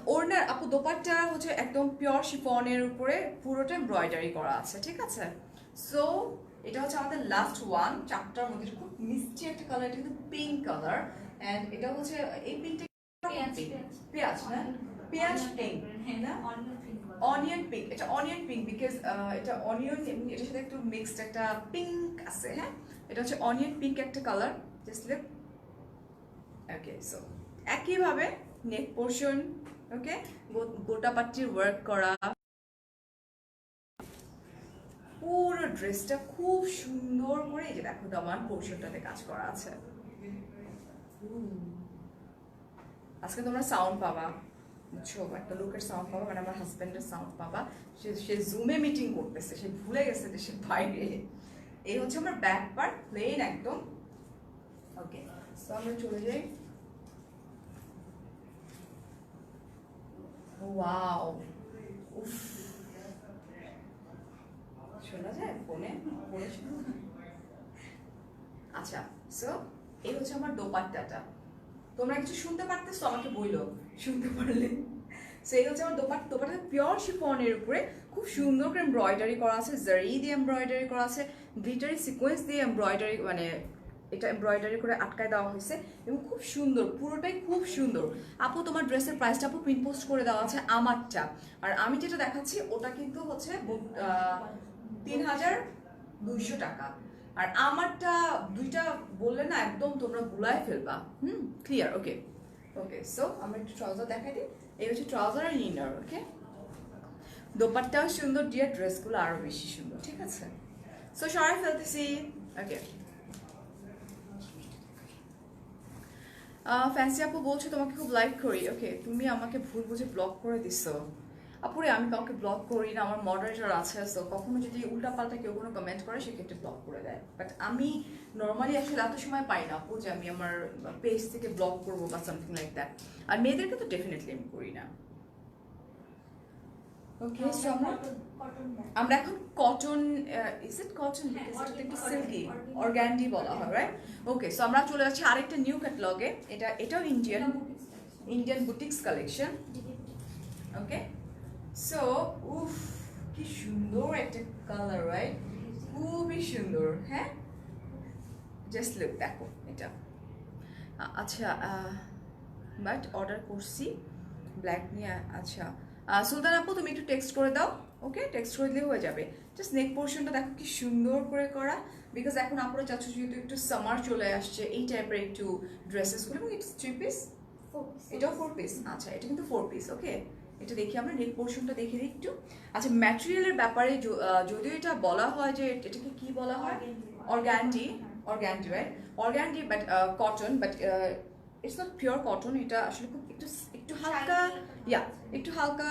ওড়নার আপু দোপাট্টা হচ্ছে একদম পিওর শিফনের উপরে পুরোটা এমব্রয়ডারি করা আছে ঠিক আছে সো এটা হচ্ছে আমাদের লাস্ট ওয়ান চারটার মধ্যে খুব মিষ্টি একটা কালার এটা কিন্তু পিঙ্ক কালার এন্ড এটা হচ্ছে এই পিঙ্কটা পেঁয়াজ না পেঁয়াজ পিঙ্ক না অনিয়ন পিঙ্ক এটা অনিয়ন পিঙ্ক বিকজ এটা অনিয়ন এবং এটার সাথে একটু মিক্সড একটা পিঙ্ক আছে হ্যাঁ এটা হচ্ছে অনিয়ন পিঙ্ক একটা colour just look okay so একইভাবে নেক পোর্শন ওকে গোটা পাট্টির ওয়ার্ক করা পুরো ড্রেসটা খুব সুন্দর করে এই যে দেখো দামান পোর্শনটাতে কাজ করা আছে আজকে তোমরা সাউন্ড পাবা বুঝছো একটা লোকের সাউন্ড পাবা মানে আমার হাজবেন্ডের সাউন্ড পাবা সে জুমে মিটিং করতেছে সে ভুলে গেছে দেশের বাইরে এই হচ্ছে আমার ব্যাক পার্ট প্লেন একদম ওকে সো আমরা চলে যাই ওয়াও উফ শোনা যায় ফোনে ফোনে শোনা আচ্ছা সো এই হচ্ছে আমার দোপাট্টাটা তোমরা কিছু শুনতে পারতেছো আমাকে বইলো শুনতে পারলে সেই হচ্ছে আমার দোপাট্টা পিওর শিফনের উপরে খুব সুন্দর করে এমব্রয়ডারি করা আছে জারি দিয়ে এমব্রয়ডারি করা আছে গ্লিটারি সিকোয়েন্স দিয়ে এমব্রয়ডারি মানে এটা এমব্রয়ডারি করে আটকায় দেওয়া হয়েছে এবং খুব সুন্দর, পুরোটাই খুব সুন্দর। আপু তোমার ড্রেসের প্রাইসটা আপু প্রিন্ট পোস্ট করে দেওয়া আছে আমারটা, আর আমি যেটা দেখাচ্ছি ওটা কিন্তু হচ্ছে 3200 টাকা। আর আমারটা দুইটা বললে না একদম তোমরা গুলায় ফেলবা। ক্লিয়ার? ওকে ওকে, সো আমরা একটু ট্রাউজার দেখাই দিই। এই হচ্ছে ট্রাউজার আর ইনার। ওকে, দোপাট্টাও সুন্দর, ডিয়ার ড্রেসগুলো আরো বেশি সুন্দর। ঠিক আছে, সো সরাই ফেলতেছি। ওকে, ফ্যান্সি আপু বলছো তোমাকে খুব লাইক করি। ওকে, তুমি আমাকে ভুল বুঝে ব্লক করে দিছো। আপুরে আমি কাউকে ব্লক করি না, আমার মডারেটর আছে, সো কখনো যদি উল্টাপাল্টা কেউ কোনো কমেন্ট করে সেক্ষেত্রে ব্লক করে দেয়। বাট আমি নর্মালি আসলে এত সময় পাই না আপু যে আমি আমার পেজ থেকে ব্লক করবো বা সামথিং লাইক দ্যাট। আর মেয়েদেরকে তো ডেফিনেটলি আমি করি না। ওকে, সো আমরা এখন কটন, ইজ ইট কটন? একটু সিল্কি অর্গ্যান্ডি বলা হয়, রাইট? ওকে, সো আমরা চলে যাচ্ছি আরেকটা নিউ ক্যাটালগে। এটাও ইন্ডিয়ান বুটিক্স কালেকশন। ওকে, সো উফ কি সুন্দর একটা কালার, রাইট? খুবই সুন্দর। হ্যাঁ, জাস্ট লুক, দেখো এটা। আচ্ছা, বাট অর্ডার করছি ব্ল্যাক নিয়ে। আচ্ছা সুলতান আপু তুমি একটু টেক্সট করে দাও। ওকে, টেক্সট করে দিলে হয়ে যাবে। জাস্ট নেক পোর্শনটা দেখো কি সুন্দর করে করা, বিকজ এখন আপনারা চাচ্ছ যেহেতু একটু সামার চলে আসছে এই টাইপের একটু ড্রেসেসগুলো। এবং ইটস 3 পিস, এটাও 4 পিস। আচ্ছা, এটা কিন্তু 4 পিস। ওকে, এটা দেখি আমরা নেক পোর্শনটা দেখে দিই একটু। আচ্ছা, ম্যাটেরিয়ালের ব্যাপারে যদিও এটা বলা হয় যে এটাকে কি বলা হয়, organdie right? Organdie but cotton, but it's not pure cotton. এটা আসলে খুব একটু হালকা, একটু হালকা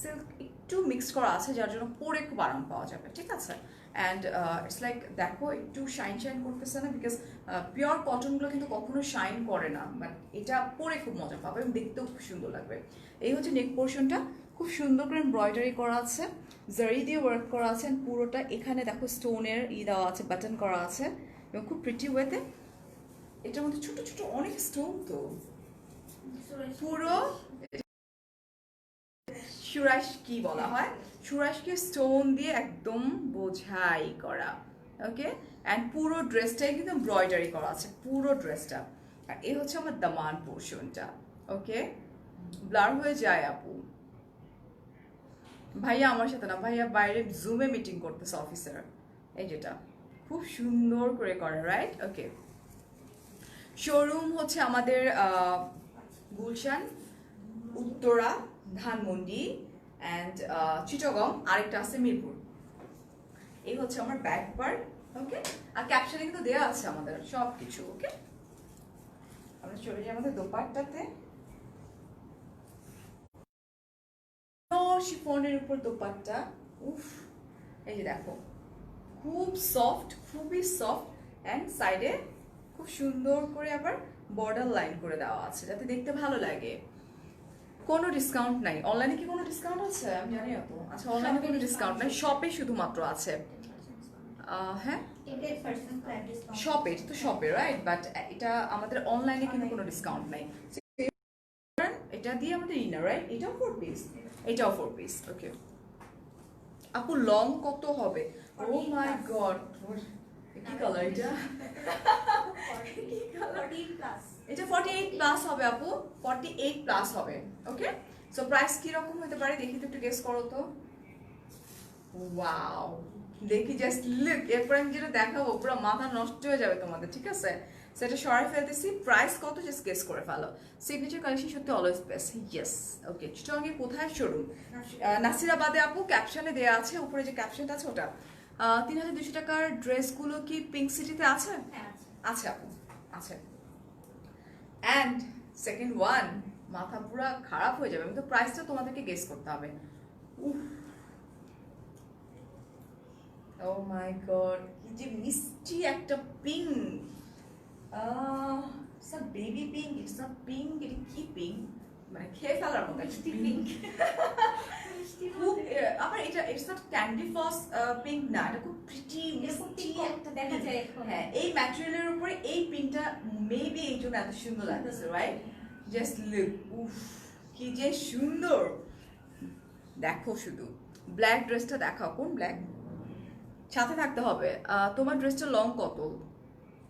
সিল্ক একটু মিক্স করা আছে, যার জন্য পরে খুব আরাম পাওয়া যাবে। ঠিক আছে, অ্যান্ড ইটস লাইক দেখো একটু শাইন করতেছে না, বিকজ পিওর কটনগুলো কিন্তু কখনো শাইন করে না, বাট এটা পরে খুব মজা পাবে এবং দেখতেও খুব সুন্দর লাগবে। এই হচ্ছে নেক পোর্শনটা, খুব সুন্দর করে এমব্রয়ডারি করা আছে, জারি দিয়ে ওয়ার্ক করা আছে, পুরোটা এখানে দেখো স্টোনের দেওয়া আছে, বাটন করা আছে এবং খুব প্রিটি ওয়েতে। এটার মধ্যে ছোট ছোট অনেক স্টোন, তো পুরো সুরাশ কি বলা হয়, সুরাশকে স্টোন দিয়ে একদম বোঝাই করা। ওকে, অ্যান্ড পুরো ড্রেসটাই কিন্তু এমব্রয়ডারি করা আছে, পুরো ড্রেসটা। আর এই হচ্ছে আমার দামান পোর্শনটা। ওকে, ব্লার হয়ে যায় আপু। ভাইয়া আমার সাথে না, ভাইয়া বাইরে জুমে মিটিং করতেছে অফিসার। এই যেটা খুব সুন্দর করে করে, রাইট? ওকে, শোরুম হচ্ছে আমাদের গুলশান, উত্তরা, ধানমন্ডি অ্যান্ড চিটাগং, আরেকটা আছে মিরপুর। এই হচ্ছে আমার ব্যাক পার্ট। ওকে, আর ক্যাপশনে কিন্তু দেওয়া আছে আমাদের সব কিছু। ওকে, আমরা চলে যাই আমাদের দোপাট্টাতে। শিফনের উপর দোপাট্টা, উফ, এই যে দেখো খুব সফট, খুবই সফট, অ্যান্ড সাইডে খুব সুন্দর করে আবার বর্ডার লাইন করে দেওয়া আছে যাতে দেখতে ভালো লাগে। কোনো ডিসকাউন্ট নাই। অনলাইনে কি কোনো ডিসকাউন্ট আছে? আমি জানি না তো। আচ্ছা, অনলাইনে কোনো ডিসকাউন্ট নাই, শপে শুধুমাত্র আছে। হ্যাঁ, শপে, এটা তো শপে, রাইট? বাট এটা আমাদের অনলাইনে কিন্তু কোনো ডিসকাউন্ট নাই। এটা দিয়ে আমাদের ইনার, রাইট? এটাও 4 পিস, এটাও 4 পিস। ওকে আপু, লং কত হবে? ও মাই গড, কি কালার এটা? কি কালার? এটা 48 প্লাস হবে আপু, 48 প্লাস হবে। ওকে, সো প্রাইস কি রকম হতে পারে দেখি তো, একটু গেস করো তো। ওয়াও, দেখি, জাস্ট লুক। এরপর আমি যেটা দেখাবো পুরো মাথা নষ্ট হয়ে যাবে তোমাদের। ঠিক আছে, সেটা সরাই ফেলতেছি। প্রাইস কত জাস্ট গেস করে ফেলো। সিগনেচার কালেকশন সত্যি অলওয়েজ বেস্ট। ইয়েস। ওকে, চিটাগং কোথায় শোরুম? নাসিরাবাদে আপু, ক্যাপশনে দেওয়া আছে, উপরে যে ক্যাপশনটা আছে ওটা। 3200 টাকার ড্রেসগুলো কি পিঙ্ক সিটিতে আছে? আছে আপু, আছে। অ্যান্ড সেকেন্ড ওয়ান, মাথা পুরো খারাপ হয়ে যাবে, কিন্তু প্রাইসটা তোমাদেরকে গেস করতে হবে। উফ, ও মাই গড, কি যে মিষ্টি একটা pink, baby pink, it's not pink, এটা কি পিঙ্ক, মানে খেয়ে ফেলার মতো একটা পিঙ্ক। খুব, আবার এটা it's not candy floss pink না, এটা খুব প্রিটি মিষ্টি একটা দেখা যায়। হ্যাঁ, এই ম্যাটেরিয়ালের উপরে এই পিঙ্কটা মেবি এই জন্য এত সুন্দর লাগছে, রাইট? জাস্ট লুক, উফ কি যে সুন্দর। দেখো শুধু ব্ল্যাক ড্রেসটা দেখাও, কোন ব্ল্যাক? সাথে থাকতে হবে। তোমার ড্রেসটা লং কত?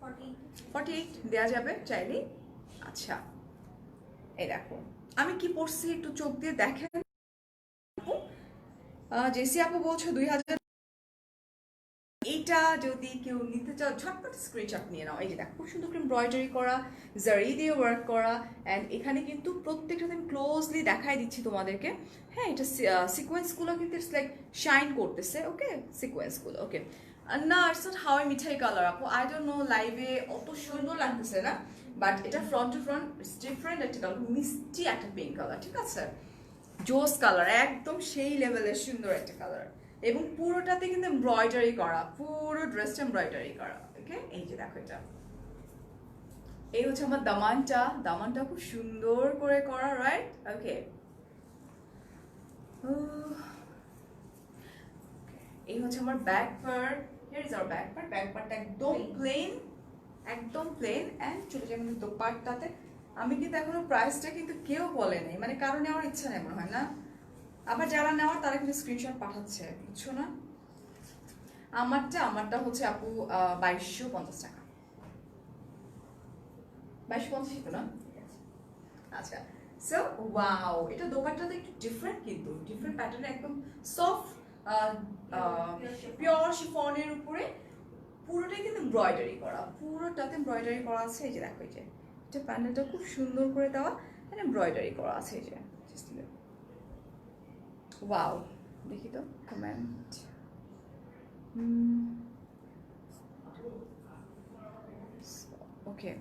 48 দেওয়া যাবে চাইলে। আচ্ছা এই দেখো আমি কি পড়ছি একটু চোখ দিয়ে দেখেন। জেসি আপু বলছো 2000। এইটা যদি কেউ নিতে চাও ঝটপট স্ক্রিনশট নিয়ে নাও। এই যে দেখো খুব সুন্দর করে এমব্রয়ডারি করা, জারি দিয়ে ওয়ার্ক করা, অ্যান্ড এখানে কিন্তু প্রত্যেকটাতে আমি ক্লোজলি দেখাই দিচ্ছি তোমাদেরকে। হ্যাঁ এটা সিকোয়েন্সগুলো কিন্তু ইটস লাইক শাইন করতেছে। ওকে সিকোয়েন্সগুলো ওকে না it's not Hawaii Mithai colour আপু, আই ডোন্ট নো লাইভে অত সুন্দর লাগতেছে না, বাট এটা ফ্রন্ট টু ফ্রন্ট ডিফারেন্ট একটা কালার, মিষ্টি একটা পিঙ্ক কালার, ঠিক আছে জোস কালার, একদম সেই লেভেলের সুন্দর একটা কালার, এবং পুরোটাতে কিন্তু এমব্রয়ডারি করা, পুরো ড্রেসটা এমব্রয়ডারি করা। ওকে এই যে দেখো এটা, এই হচ্ছে আমার দামানটা, দামানটা খুব সুন্দর করে করা, রাইট? ওকে এই হচ্ছে আমার back part, here is hour back part. Back পার্টটা একদম প্লেন, একদম প্লেন, এন্ড চলে যাই আমাদের দোপাট্টাতে। আমি কিন্তু এখনো প্রাইসটা কিন্তু কেউ বলে নেই, মানে কারণ নেওয়ার ইচ্ছা নেই মনে হয় না, আবার যারা নেওয়ার তারা কিন্তু স্ক্রিনশট পাঠাচ্ছে, বুঝছো না? আমারটা হচ্ছে আপু 2250 টাকা, 2250 তো না? আচ্ছা সো ওয়াও, এটা দোপাট্টাতে একটু ডিফারেন্ট, কিন্তু ডিফারেন্ট প্যাটার্নে, একদম সফট পিওর শিফনের উপরে পুরোটাই কিন্তু এমব্রয়ডারি করা, পুরোটাতে এমব্রয়ডারি করা আছে। এই যে দেখো এই যে এটা প্যানেলটা খুব সুন্দর করে দেওয়া, এমব্রয়ডারি করা আছে। এই যে ওয়াও, দেখি তো কমেন্ট। ওকে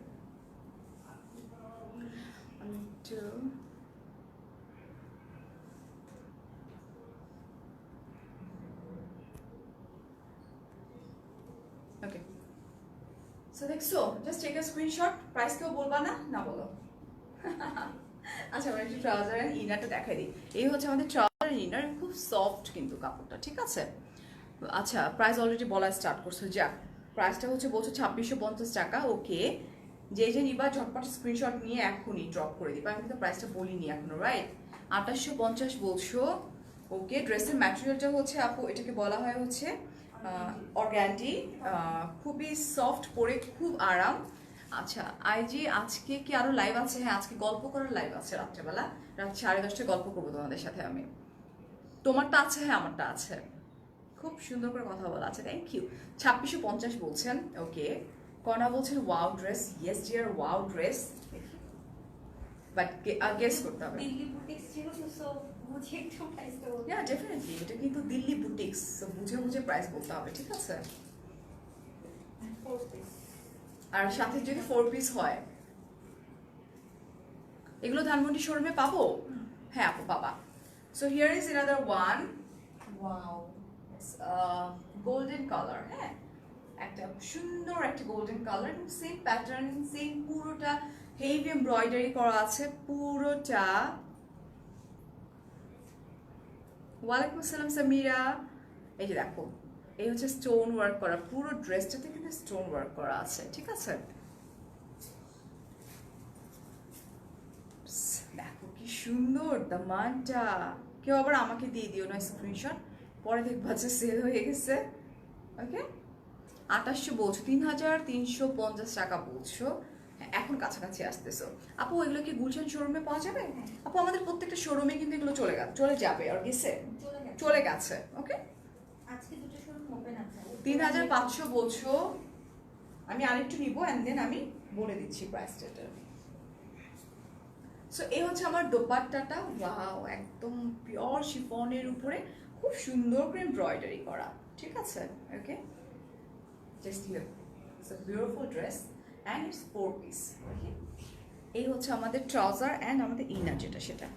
ওকে সো দেখছো, just take a screenshot. Price কেউ বলবা না, না বলো। আচ্ছা আমরা একটু ট্রাউজার এন্ড ইনারটা দেখাই দিই। এই হচ্ছে আমাদের ট্রাউজার এন্ড ইনার, খুব সফট কিন্তু কাপড়টা, ঠিক আছে। আচ্ছা প্রাইস অলরেডি বলা স্টার্ট করছো, যাক প্রাইসটা হচ্ছে বলছো 2650 টাকা। ওকে যে নিবা ঝটপট স্ক্রিনশট নিয়ে এখনই ড্রপ করে দিবা, আমি কিন্তু প্রাইসটা বলিনি এখনো, রাইট? 2850 বলছো। ওকে ড্রেসের ম্যাটেরিয়ালটা হচ্ছে আপু এটাকে বলা হয় হচ্ছে অর্গ্যান্ডি, খুবই সফট, পরে খুব আরাম। আচ্ছা আইজি আজকে কি আরো লাইভ আছে? হ্যাঁ আজকে গল্প করার লাইভ আছে রাত্রেবেলা, রাত 10:30টায় গল্প করবো তোমাদের সাথে আমি। তোমারটা আছে? হ্যাঁ আমারটা আছে, খুব সুন্দর করে কথা বলা আছে, থ্যাংক ইউ। 2650 বলছেন। ওকে কনা বলছেন wow dress, yes dear wow dress, but guess করতে হবে। দিল্লি বুটিক্স ছিল তো, সো বুঝে একটু প্রাইসটা বলতে। হ্যাঁ ডেফিনেটলি এটা কিন্তু দিল্লি বুটিক্স, বুঝে বুঝে প্রাইস বলতে হবে, ঠিক আছে। আর সাথে যদি 4 পিস হয়, এগুলো ধানমন্ডি শোরুমে পাবো? হ্যাঁ আপু পাবা। So here is another one, wow golden colour, হ্যাঁ একটা সুন্দর একটা golden colour, same pattern, same পুরোটা হেভি এমব্রয়ডারি করা আছে পুরোটা। ওয়ালাইকুম আসসালাম সামিরা। এই যে দেখো এই হচ্ছে স্টোন ওয়ার্ক করা, পুরো ড্রেসটাতে কিন্তু স্টোন ওয়ার্ক করা আছে, ঠিক আছে। দেখো কি সুন্দর দামানটা, কেউ আবার আমাকে দিয়ে দিও না স্ক্রিনশট, পরে দেখবা যে সেল হয়ে গেছে। ওকে 2800 বলছো, 3350 টাকা বলছো, এখন কাছাকাছি আসতেছো আপু। এগুলো কি গুলশান শোরুমে পাওয়া যাবে? আপু আমাদের প্রত্যেকটা শোরুমে কিন্তু এগুলো চলে যাবে, আর গেছে চলে গেছে। ওকে আজকে দুটো শোরুম ওপেন আছে। 3500 বলছো, আমি আরেকটু নিবো এন্ড দেন আমি বলে দিচ্ছি প্রাইসটা। সো এই হচ্ছে আমার দোপাট্টাটা, ওয়াও একদম পিওর শিফনের উপরে খুব সুন্দর করে এমব্রয়ডারি করা, ঠিক আছে। Okay just look, it's a beautiful dress and it's 4 piece. Okay এই হচ্ছে আমাদের ট্রাউজার অ্যান্ড আমাদের ইনার যেটা সেটা।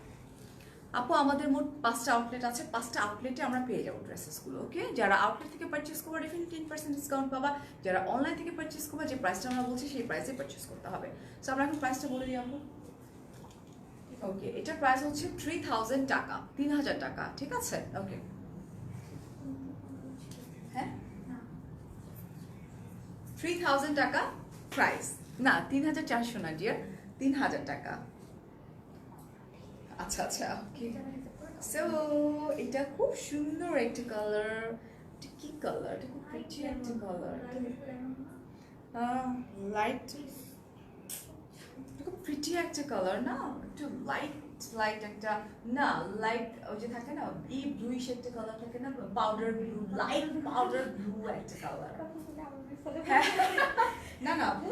আপু আমাদের মোট 5টা আউটলেট আছে, 5টা আউটলেটে আমরা পেয়ে যাবো ড্রেসেসগুলো। ওকে যারা আউটলেট থেকে পারচেস করবে ডেফিনেটলি 10% ডিসকাউন্ট পাবা, যারা অনলাইন থেকে পারচেস করবে যে প্রাইসটা আমরা বলছি সেই প্রাইসে পারচেস করতে হবে। সো আমরা এখন প্রাইসটা বলে দিই আপু। ওকে এটার প্রাইস হচ্ছে 3000 টাকা, 3000 টাকা, ঠিক আছে। ওকে হ্যাঁ 3000 টাকা প্রাইস, না 3400 না ডিয়ার, 3000 টাকা। আচ্ছা আচ্ছা ওকে সো এটা খুব সুন্দর একটা কালার, এটা কি কালার, এটা খুব প্রিটি একটা কালার। লাইট খুব প্রিটি একটা কালার না, একটু লাইট লাইট একটা, না লাইট ওই যে থাকে না এই ব্লুইশ একটা কালার থাকে না, powder blue, light powder blue একটা কালার। না না আপু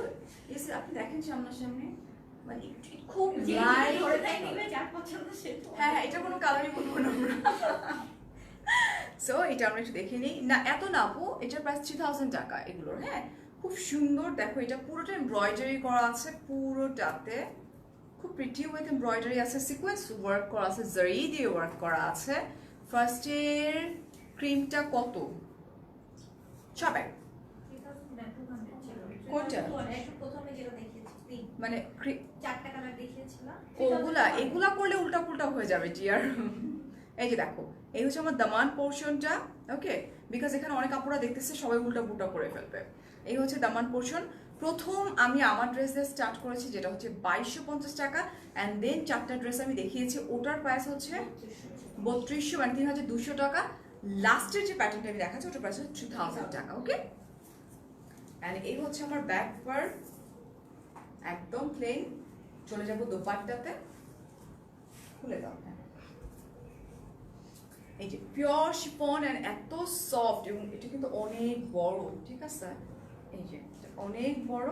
এসে আপনি দেখেন সামনাসামনি, মানে খুব লাইট। হ্যাঁ হ্যাঁ, এটা কোনো কালারই বলবো না আমরা। সো এটা আমরা একটু দেখে নিই। না এত না আপু, এটার প্রাইস 3000 টাকা এগুলোর। হ্যাঁ খুব সুন্দর, দেখো এটা পুরোটা এমব্রয়ডারি করা আছে, পুরোটাতে খুব প্রিটি উইথ এমব্রয়ডারি আছে, সিকোয়েন্স ওয়ার্ক করা আছে, জারি দিয়ে ওয়ার্ক করা আছে। ফার্স্টের ক্রিমটা কত? সবাই কোনটা? মানে ওগুলা এগুলা করলে উল্টা পুল্টা হয়ে যাবে ডিয়ার। এই যে দেখো, এই হচ্ছে আমার দামান পোর্শনটা, ওকে, বিকজ এখানে অনেক কাপড়া দেখতেছে সবাই উল্টা পুল্টা করে ফেলবে। এই হচ্ছে দামান পোর্শন। প্রথম আমি আমার ড্রেস দিয়ে স্টার্ট করেছি, যেটা হচ্ছে 2250 টাকা, অ্যান্ড দেন চারটা ড্রেস আমি দেখিয়েছি, ওটার প্রাইস হচ্ছে 3200 মানে 3200 টাকা। লাস্টের যে প্যাটার্নটা আমি দেখাচ্ছি ওটার প্রাইস হচ্ছে 3000 টাকা, ওকে। অ্যান্ড এই হচ্ছে আমার ব্যাক পার্ট, একদম প্লেন। চলে যাবো দোপাট্টাতে, খুলে দাও। হ্যাঁ এই যে পিওর শিফন অ্যান্ড এত সফট, এবং এটা কিন্তু অনেক বড়, ঠিক আছে, এই যে অনেক বড়,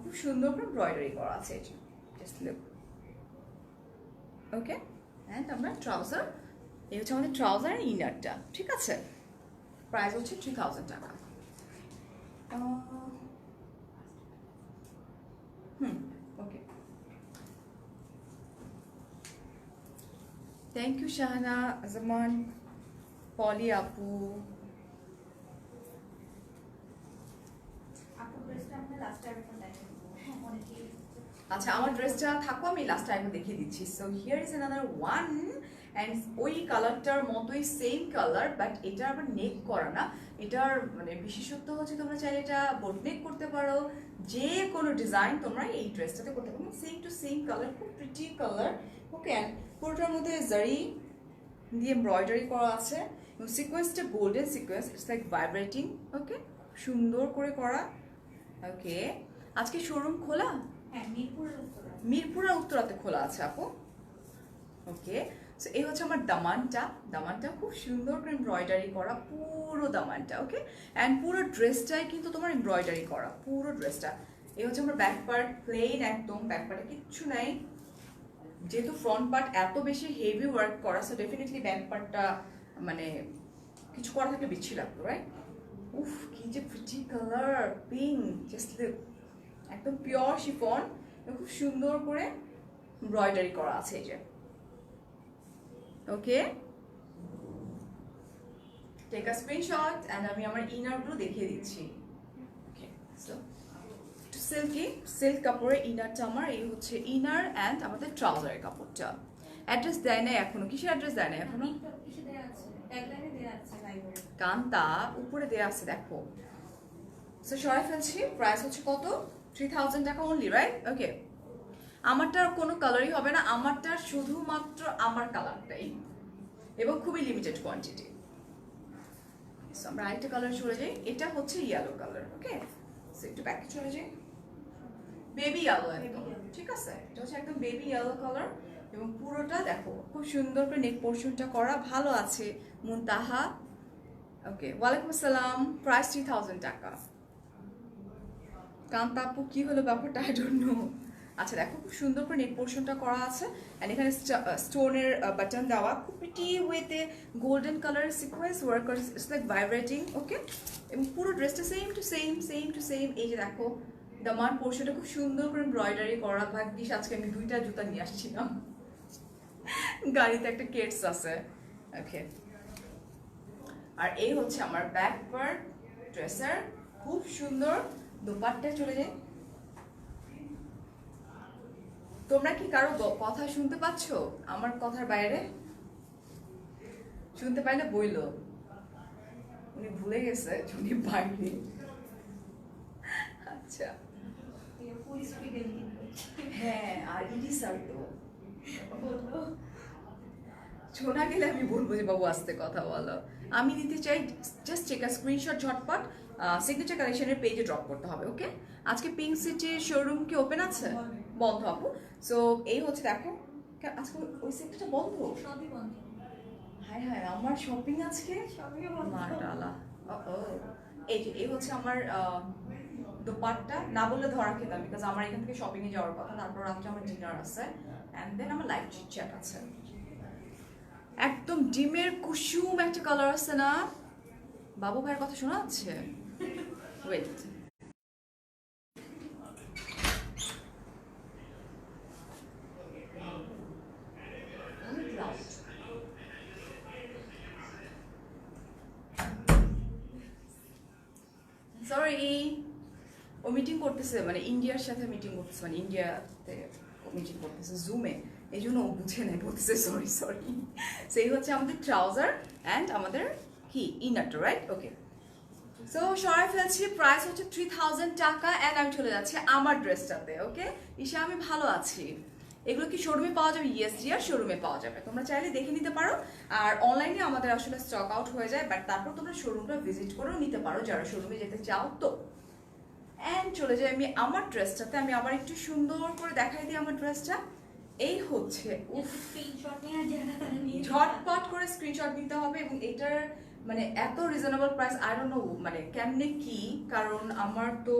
খুব সুন্দর করে এমব্রয়ডারি করা আছে, এই যে জাস্ট লুক, ওকে। অ্যান্ড আমরা ট্রাউজার, এই হচ্ছে আমাদের ট্রাউজার অ্যান্ড ইনারটা, ঠিক আছে। প্রাইস হচ্ছে 3000 টাকা। ওকে, থ্যাংক ইউ শাহানা আজমান, পলি আপু। আচ্ছা আমার ড্রেসটা থাকো, আমি লাস্ট টাইম দেখিয়ে দিচ্ছি। So here is another one, and ওই কালারটার মতোই সেম কালার, বাট এটা আবার নেক করা না। এটার মানে বিশেষত্ব হচ্ছে তোমরা চাইলে এটা বোট নেক করতে পারো, যে কোনো ডিজাইন তোমরা এই ড্রেসটাতে করতে পারো, সেম টু সেম কালার, খুব প্রিটি কালার, ওকে। অ্যান্ড পুরোটার মধ্যে জারি দিয়ে এমব্রয়ডারি করা আছে, এবং সিকোয়েন্সটা golden sequence, it's like vibrating, okay, সুন্দর করে করা, ওকে। আজকে শোরুম খোলা? মিরপুরের উত্তরাতে খোলা আছে আপু, ওকে। সো এই হচ্ছে আমার দামানটা, দামানটা খুব সুন্দর করে এমব্রয়ডারি করা, পুরো দামানটা, ওকে। অ্যান্ড পুরো ড্রেসটাই কিন্তু তোমার এমব্রয়ডারি করা, পুরো ড্রেসটা। এই হচ্ছে আমার ব্যাক পার্ট, প্লেন একদম, ব্যাক পার্টে কিচ্ছু নাই, যেহেতু ফ্রন্ট পার্ট এত বেশি হেভি ওয়ার্ক করা, সো ডেফিনেটলি ব্যাক পার্টটা মানে কিছু করা থাকলে বিচ্ছি লাগতো, রাইট? উফ কি যে pretty colour, pink, just look, একদম পিওর শিফন, খুব সুন্দর করে এমব্রয়ডারি করা আছে, এই যে, ওকে। টেক আ স্ক্রিনশট, অ্যান্ড আমি আমার ইনারগুলো দেখিয়ে দিচ্ছি, ওকে। সো একটু সিল্কি, সিল্ক কাপড়ের ইনারটা আমার, এই হচ্ছে ইনার অ্যান্ড আমাদের ট্রাউজারের কাপড়টা। অ্যাড্রেস দেয় না এখনো, কিসের অ্যাড্রেস দেয় না এখনো? কান্তা উপরে দেয়া আছে, দেখো। সো সরাই ফেলছি, প্রাইস হচ্ছে কত? 3000 টাকা অনলি, রাইট? ওকে। আমারটার কোনো কালারই হবে না, আমারটার শুধুমাত্র আমার কালারটাই, এবং খুবই লিমিটেড কোয়ান্টিটি। সো আমরা আরেকটা কালার চলে যাই, এটা হচ্ছে ইয়েলো কালার, ওকে। সো একটু ব্যাকে চলে যাই, বেবি ইয়েলো একদম, ঠিক আছে, এটা হচ্ছে একদম বেবি ইয়েলো কালার, এবং পুরোটা দেখো খুব সুন্দর করে নেক পোর্শনটা করা, ভালো আছে। মুনতাহা, ওকে, ওয়ালাইকুম আসসালাম, প্রাইস 3000 টাকা। কান্তা আপু কি হলো ব্যাপারটা, আই ডোন্ট নো। আচ্ছা দেখো খুব সুন্দর করে নেক পোর্শনটা করা আছে, অ্যান্ড এখানে স্টোনের বাটন দেওয়া, খুব প্রিটি ওয়েতে গোল্ডেন কালারের সিকোয়েন্স ওয়ার্ক করা, ইটস লাইক ভাইব্রেটিং, ওকে। এবং পুরো ড্রেসটা same to same, same to same. এই যে দেখো দামান পোর্শনটা খুব সুন্দর করে এমব্রয়ডারি করা, ভাগ্যিস আজকে আমি 2টা জুতা নিয়ে আসছিলাম, গাড়িতে একটা কেটস আছে, ওকে। আর এই হচ্ছে আমার ব্যাক পার্ট ড্রেসের, খুব সুন্দর। দোপাট্টা চলে যায়, তোমরা কি কারো কথা শুনতে পাচ্ছ আমার কথার বাইরে? শুনতে পাইলে বইলো, উনি ভুলে গেছে উনি পাইনি। আচ্ছা হ্যাঁ, আর ইডি স্যার তো শোনা গেলে আমি বলবো যে বাবু আস্তে কথা বলো। আমি দিতে চাই জাস্ট চেক আ স্ক্রিনশট ঝটপট, সিগনেচার কালেকশনের পেজে ড্রপ করতে হবে। ওকে, আজকে পিঙ্ক সিটির শোরুম কি ওপেন আছে? বন্ধ আপু। সো এই হচ্ছে দেখো আজকে ওই সেক্টরটা বন্ধ, সবই বন্ধ। হায় হায় আমার শপিং আজকে সবই বন্ধ। মাশাআল্লাহ। এই হচ্ছে আমার দোপাট্টা, না বললে ধরা খেতাম বিকজ আমার এখান থেকে শপিং এ যাওয়ার কথা, তারপর রাত্রে আমার ডিনার আছে এন্ড দেন আমার লাইভ চ্যাট আছে। একদম ডিমের কুসুম একটা কালার আছে না, বাবু ভাইয়ের কথা শোনা যাচ্ছে? ওয়েট, সরি ও মিটিং করতেছে, মানে ইন্ডিয়ার সাথে মিটিং করতেছে, মানে ইন্ডিয়াতে মিটিং করতেছে জুমে, এই জন্য ও বুঝে নেই, বলতেছে সরি সরি। সেই হচ্ছে আমাদের ট্রাউজার অ্যান্ড আমাদের কি ইনারটা, রাইট? ওকে, সো সরাই ফেলছি, প্রাইস হচ্ছে 3000 টাকা অ্যান্ড আমি চলে যাচ্ছি আমার ড্রেসটাতে। ওকে ঈশা, আমি ভালো আছি। এগুলো কি শোরুমে পাওয়া যাবে? ইয়েস ডিয়ার, শোরুমে পাওয়া যাবে, তোমরা চাইলে দেখে নিতে পারো। আর অনলাইনে আমাদের আসলে স্টক আউট হয়ে যায়, বাট তারপর তোমরা শোরুমটা ভিজিট করেও নিতে পারো যারা শোরুমে যেতে চাও। তো অ্যান্ড চলে যাই আমি আমার ড্রেসটাতে, আমি আবার একটু সুন্দর করে দেখাই দিই আমার ড্রেসটা। এই হচ্ছে উফ, স্ক্রিনশট নিয়ে জায়গাটা নিয়ে ঝটপট করে স্ক্রিনশট নিতে হবে। এবং এটার মানে এত reasonable price, I don't know মানে কেমনে কি, কারণ আমার তো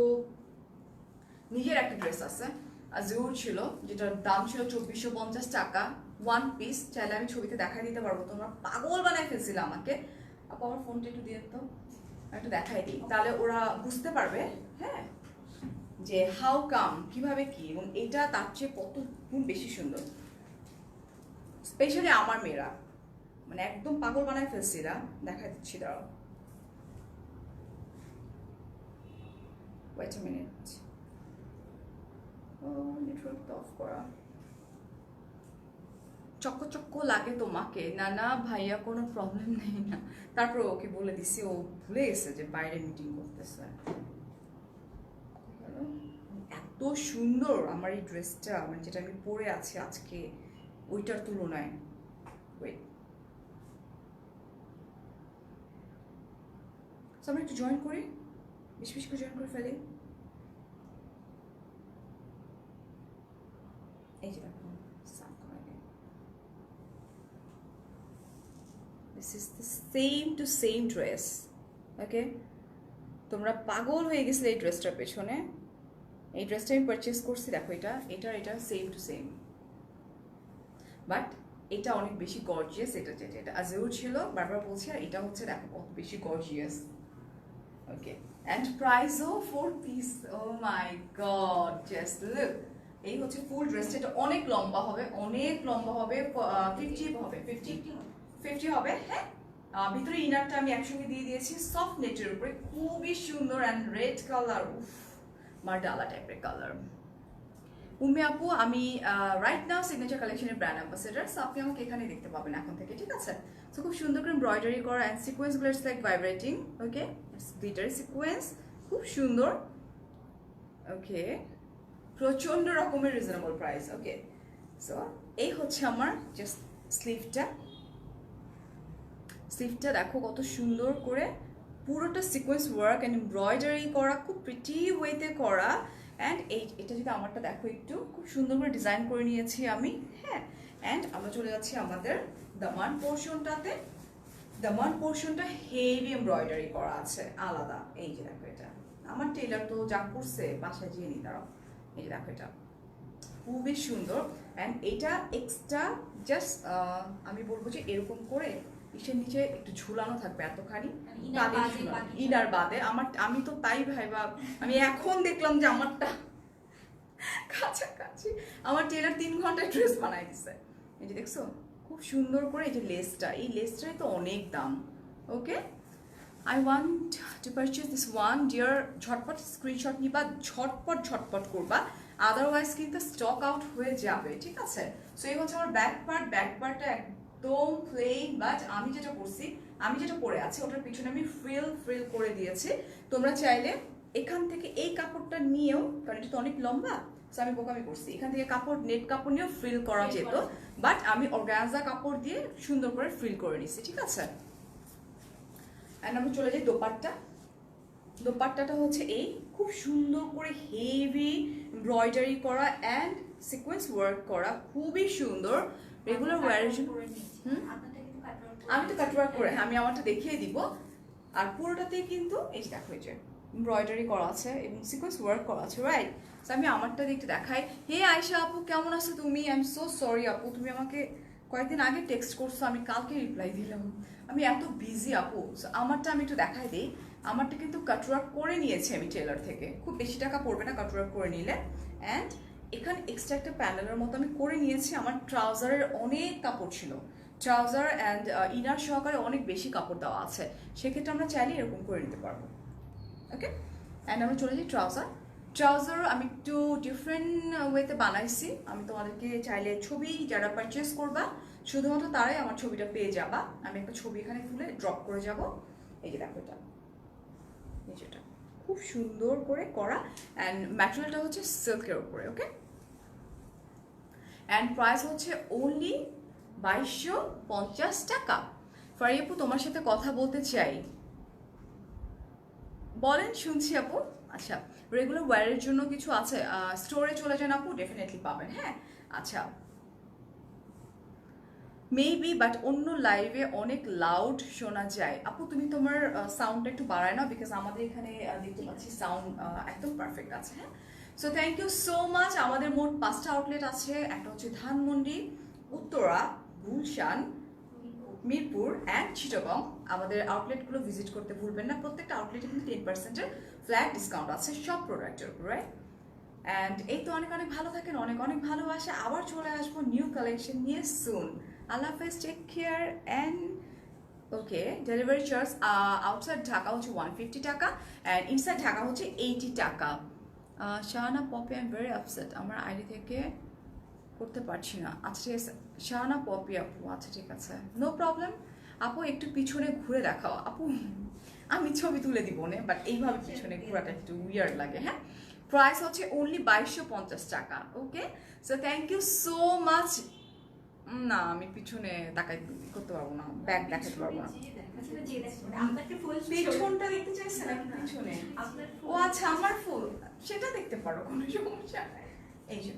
নিজের একটা ড্রেস আছে আজিউর ছিল, যেটার দাম ছিল 2450 টাকা, ওয়ান পিস। চাইলে আমি ছবিতে দেখাই দিতে পারবো, তোমরা পাগল বানায় ফেলছিল আমাকে। আপু আমার ফোনটা একটু দিয়ে তো, একটু দেখাই দিই, তাহলে ওরা বুঝতে পারবে হ্যাঁ যে হাউ কাম, কিভাবে কি। এবং এটা তার চেয়ে কত গুণ বেশি সুন্দর, স্পেশালি আমার মেয়েরা মানে একদম পাগল বানায় ফেলছি, দেখা দিচ্ছি, দাঁড়াও ওয়েট আ মিনিট, ও নেটওয়ার্ক তো অফ করা। চক্ক চক্ক লাগে তোমাকে? না না ভাইয়া, কোনো প্রবলেম নেই না। তারপর ওকে বলে দিছি, ও ভুলে গেছে যে বাইরে মিটিং করতেছে। এত সুন্দর আমার এই ড্রেসটা, মানে যেটা আমি পরে আছি আজকে ওইটার তুলনায়। ওয়েট, আমরা একটু জয়েন করি, বেশি বেশি করে জয়েন করে ফেলি। এই যে দেখো, this is the same to same dress. ওকে, তোমরা পাগল হয়ে গেছিলে এই ড্রেসটার পেছনে। এই ড্রেসটা আমি পারচেস করছি, দেখো এটা সেম টু সেম, বাট এটা অনেক বেশি গর্জিয়াস। এটা আজিউর ছিল, বারবার বলছি, আর এটা হচ্ছে দেখো কত বেশি গর্জিয়াস। ওকে, অ্যান্ড প্রাইসও 4 পিস। ও মাই গড, জাস্ট লুক। এই হচ্ছে ফুল ড্রেসটা, এটা অনেক লম্বা হবে, অনেক লম্বা হবে, 50 হবে, 50 হবে। হ্যাঁ, ভিতরে ইনারটা আমি একসঙ্গে দিয়ে দিয়েছি সফট নেটের উপরে, খুবই সুন্দর অ্যান্ড রেড কালার, উফ মার্ডালা টাইপের কালার। উম্মে আপু, আমি রাইট নাও সিগনেচার কালেকশনের ব্র্যান্ড অ্যাম্বাসেডার, সো আপনি আমাকে এখানে দেখতে পাবেন এখন থেকে, ঠিক আছে? সো খুব সুন্দর করে এমব্রয়ডারি করা অ্যান্ড সিকোয়েন্সগুলো it's like vibrating. Okay, it's glittery sequence, খুব সুন্দর। ওকে, প্রচন্ড রকমের রিজনেবল প্রাইস। ওকে, সো এই হচ্ছে আমার জাস্ট স্লিভটা দেখো কত সুন্দর করে, পুরোটা সিকোয়েন্স ওয়ার্ক অ্যান্ড এমব্রয়ডারি করা, খুব প্রিটি ওয়েতে করা। অ্যান্ড এটা যদি আমারটা দেখো, একটু খুব সুন্দর করে ডিজাইন করে নিয়েছি আমি। হ্যাঁ, অ্যান্ড আমরা চলে যাচ্ছি আমাদের দামান পোর্শনটাতে। দামান পোর্শনটা হেভি এমব্রয়ডারি করা আছে আলাদা। এই যে দেখো, এটা আমার টেলার তো যা করছে বাসায় যেয়ে নি, দাঁড়াও। এই যে দেখো, এটা খুবই সুন্দর। অ্যান্ড এটা এক্সট্রা জাস্ট আমি বলবো যে এরকম করে ইসের নিচে একটু ঝুলানো থাকবে এতখানি, ইনার বাদে। আমি তো তাই ভাইবা, আমি এখন দেখলাম যে আমারটা কাছাকাছি। আমার টেলার 3 ঘন্টায় ড্রেস বানাই দিছে। এই যে দেখছো খুব সুন্দর করে, এই যে লেসটা, এই লেসটাই তো অনেক দাম। Okay, I want to purchase this one dear. ঝটপট স্ক্রিনশট নিবা, ঝটপট করবা, আদারওয়াইজ কিন্তু স্টক আউট হয়ে যাবে, ঠিক আছে? সো এই হচ্ছে আমার ব্যাক পার্টটা একদম প্লেন, বাট আমি যেটা করছি, আমি যেটা পরে আছি ওটার পিছনে আমি ফ্রিল করে দিয়েছি। তোমরা চাইলে এখান থেকে এই কাপড়টা নিয়েও, কারণ এটা তো অনেক লম্বা, সো আমি বোকামি করছি, এখান থেকে নেট কাপড় নিয়েও ফ্রিল করা যেত, বাট আমি অর্গানজা কাপড় দিয়ে সুন্দর করে ফ্রিল করে নিচ্ছি, ঠিক আছে? অ্যান্ড আমি চলে যাই দোপাট্টা। দোপাট্টাটা হচ্ছে এই খুব সুন্দর করে হেভি এমব্রয়ডারি করা অ্যান্ড সিকোয়েন্স ওয়ার্ক করা, খুবই সুন্দর। রেগুলার ওয়্যারের জন্য আপনারটা কিন্তু কাটওয়ার্ক আমি তো কাটওয়ার্ক করে, আমি আমারটা দেখিয়ে দিব। আর পুরোটাতেই কিন্তু এই যে দেখো, এই যে এমব্রয়ডারি করা আছে এবং সিকোয়েন্স ওয়ার্ক করা আছে, রাইট? তো আমি আমারটা একটু দেখাই। হে আয়শা আপু, কেমন আছো তুমি? আই এম সো সরি আপু, তুমি আমাকে কয়েকদিন আগে টেক্সট করছো, আমি কালকে রিপ্লাই দিলাম, আমি এত বিজি আপু। So, আমারটা আমি একটু দেখাই দিই। আমারটা কিন্তু কাটওয়ার্ক করে নিয়েছি আমি টেলার থেকে, খুব বেশি টাকা পড়বে না কাটওয়ার্ক করে নিলে। অ্যান্ড এখানে এক্সট্রা একটা প্যানেলের মতো আমি করে নিয়েছি। আমার ট্রাউজারের অনেক কাপড় ছিল, ট্রাউজার অ্যান্ড ইনার সহকারে অনেক বেশি কাপড় দেওয়া আছে, সেক্ষেত্রে আমরা চাইলে এরকম করে নিতে পারবো। ওকে, অ্যান্ড আমরা চলে যাই ট্রাউজার। ট্রাউজার আমি একটু ডিফারেন্ট ওয়েতে বানাইছি। আমি তোমাদেরকে চাইলে ছবি যারা পারচেস করবা শুধুমাত্র তারাই আমার ছবিটা পেয়ে যাবা। আমি একটা ছবি এখানে তুলে ড্রপ করে যাব। এই যে দেখো, এটা এই যেটা খুব সুন্দর করে করা অ্যান্ড ম্যাটেরিয়ালটা হচ্ছে সিল্কের উপরে। ওকে, অ্যান্ড প্রাইস হচ্ছে অনলি 2250 টাকা। ফারি আপু, তোমার সাথে কথা বলতে চাই, বলেন, শুনছি আপু। আচ্ছা, রেগুলার ওয়্যারের জন্য কিছু আছে? স্টোরে চলে যান আপু, ডেফিনেটলি পাবেন। হ্যাঁ, আচ্ছা, মেবি, বাট অন্য লাইভে অনেক লাউড শোনা যায়। আপু তুমি তোমার সাউন্ডটা একটু বাড়ায় নাও, বিকজ আমাদের এখানে দেখতে পাচ্ছি সাউন্ড একদম পারফেক্ট আছে। হ্যাঁ, so thank you so much. আমাদের মোট 5টা আউটলেট আছে। একটা হচ্ছে ধানমন্ডি, উত্তরা, গুলশান, মিরপুর অ্যান্ড চিটাগং। আমাদের আউটলেটগুলো ভিজিট করতে ভুলবেন না। প্রত্যেকটা আউটলেটে কিন্তু 10% ফ্ল্যাট ডিসকাউন্ট আছে সব প্রোডাক্টের উপরে। অ্যান্ড এই তো, অনেক অনেক ভালো থাকেন, অনেক অনেক ভালোবাসা। আবার চলে আসবো নিউ কালেকশন নিয়ে সুন। আল্লাহ হাফেজ, take care and okay. Delivery charge outside Dhaka হচ্ছে 150 টাকা অ্যান্ড ইনসাইড ঢাকা হচ্ছে 80 taka. Shahana Popy, I am very upset, আমার আইডি থেকে করতে পারছি না। আচ্ছা ঠিক আছে, শাহানা পপি আপু, আচ্ছা ঠিক আছে, নো প্রবলেম। আপু একটু পিছনে ঘুরে দেখাও আপু, আমি ছবি তুলে দিব না, বাট এইভাবে পিছনে ঘোরাটা একটু উইয়ার্ড লাগে। হ্যাঁ, প্রাইস হচ্ছে অনলি 2250 টাকা। Okay, so thank you so much. না, আমি পিছনে তাকাই করতে পারবো না, ব্যাগ দেখাতে পারবো না। পেছনটা দেখতে চাইছে নাকি পিছনে? ও আচ্ছা, আমার ফুল সেটা দেখতে পারো, কোনো সমস্যা নাই। এই যে,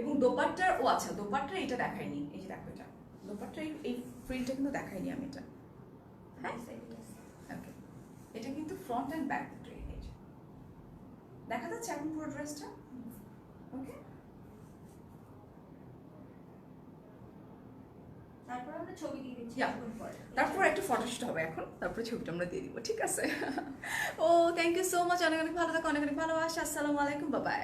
এবং দোপাট্টার, ও আচ্ছা, দোপাট্টার এটা দেখাইনি। এই যে দেখো, এটা দোপাট্টার এই ফ্রিলটা কিন্তু দেখাইনি আমি এটা। হ্যাঁ, ওকে, এটা কিন্তু ফ্রন্ট অ্যান্ড ব্যাক দুটোই। এই যে দেখা যাচ্ছে এখন পুরো ড্রেসটা। ওকে, তারপর আমরা ছবি দিয়ে দিচ্ছি। তারপর একটা ফটোশুট হবে এখন, তারপরে ছবিটা আমরা দিয়ে দিব, ঠিক আছে? ও থ্যাংক ইউ সো মাচ, অনেক অনেক ভালো থাকো, অনেক অনেক ভালোবাসা। আসসালামু আলাইকুম, বাই বাই।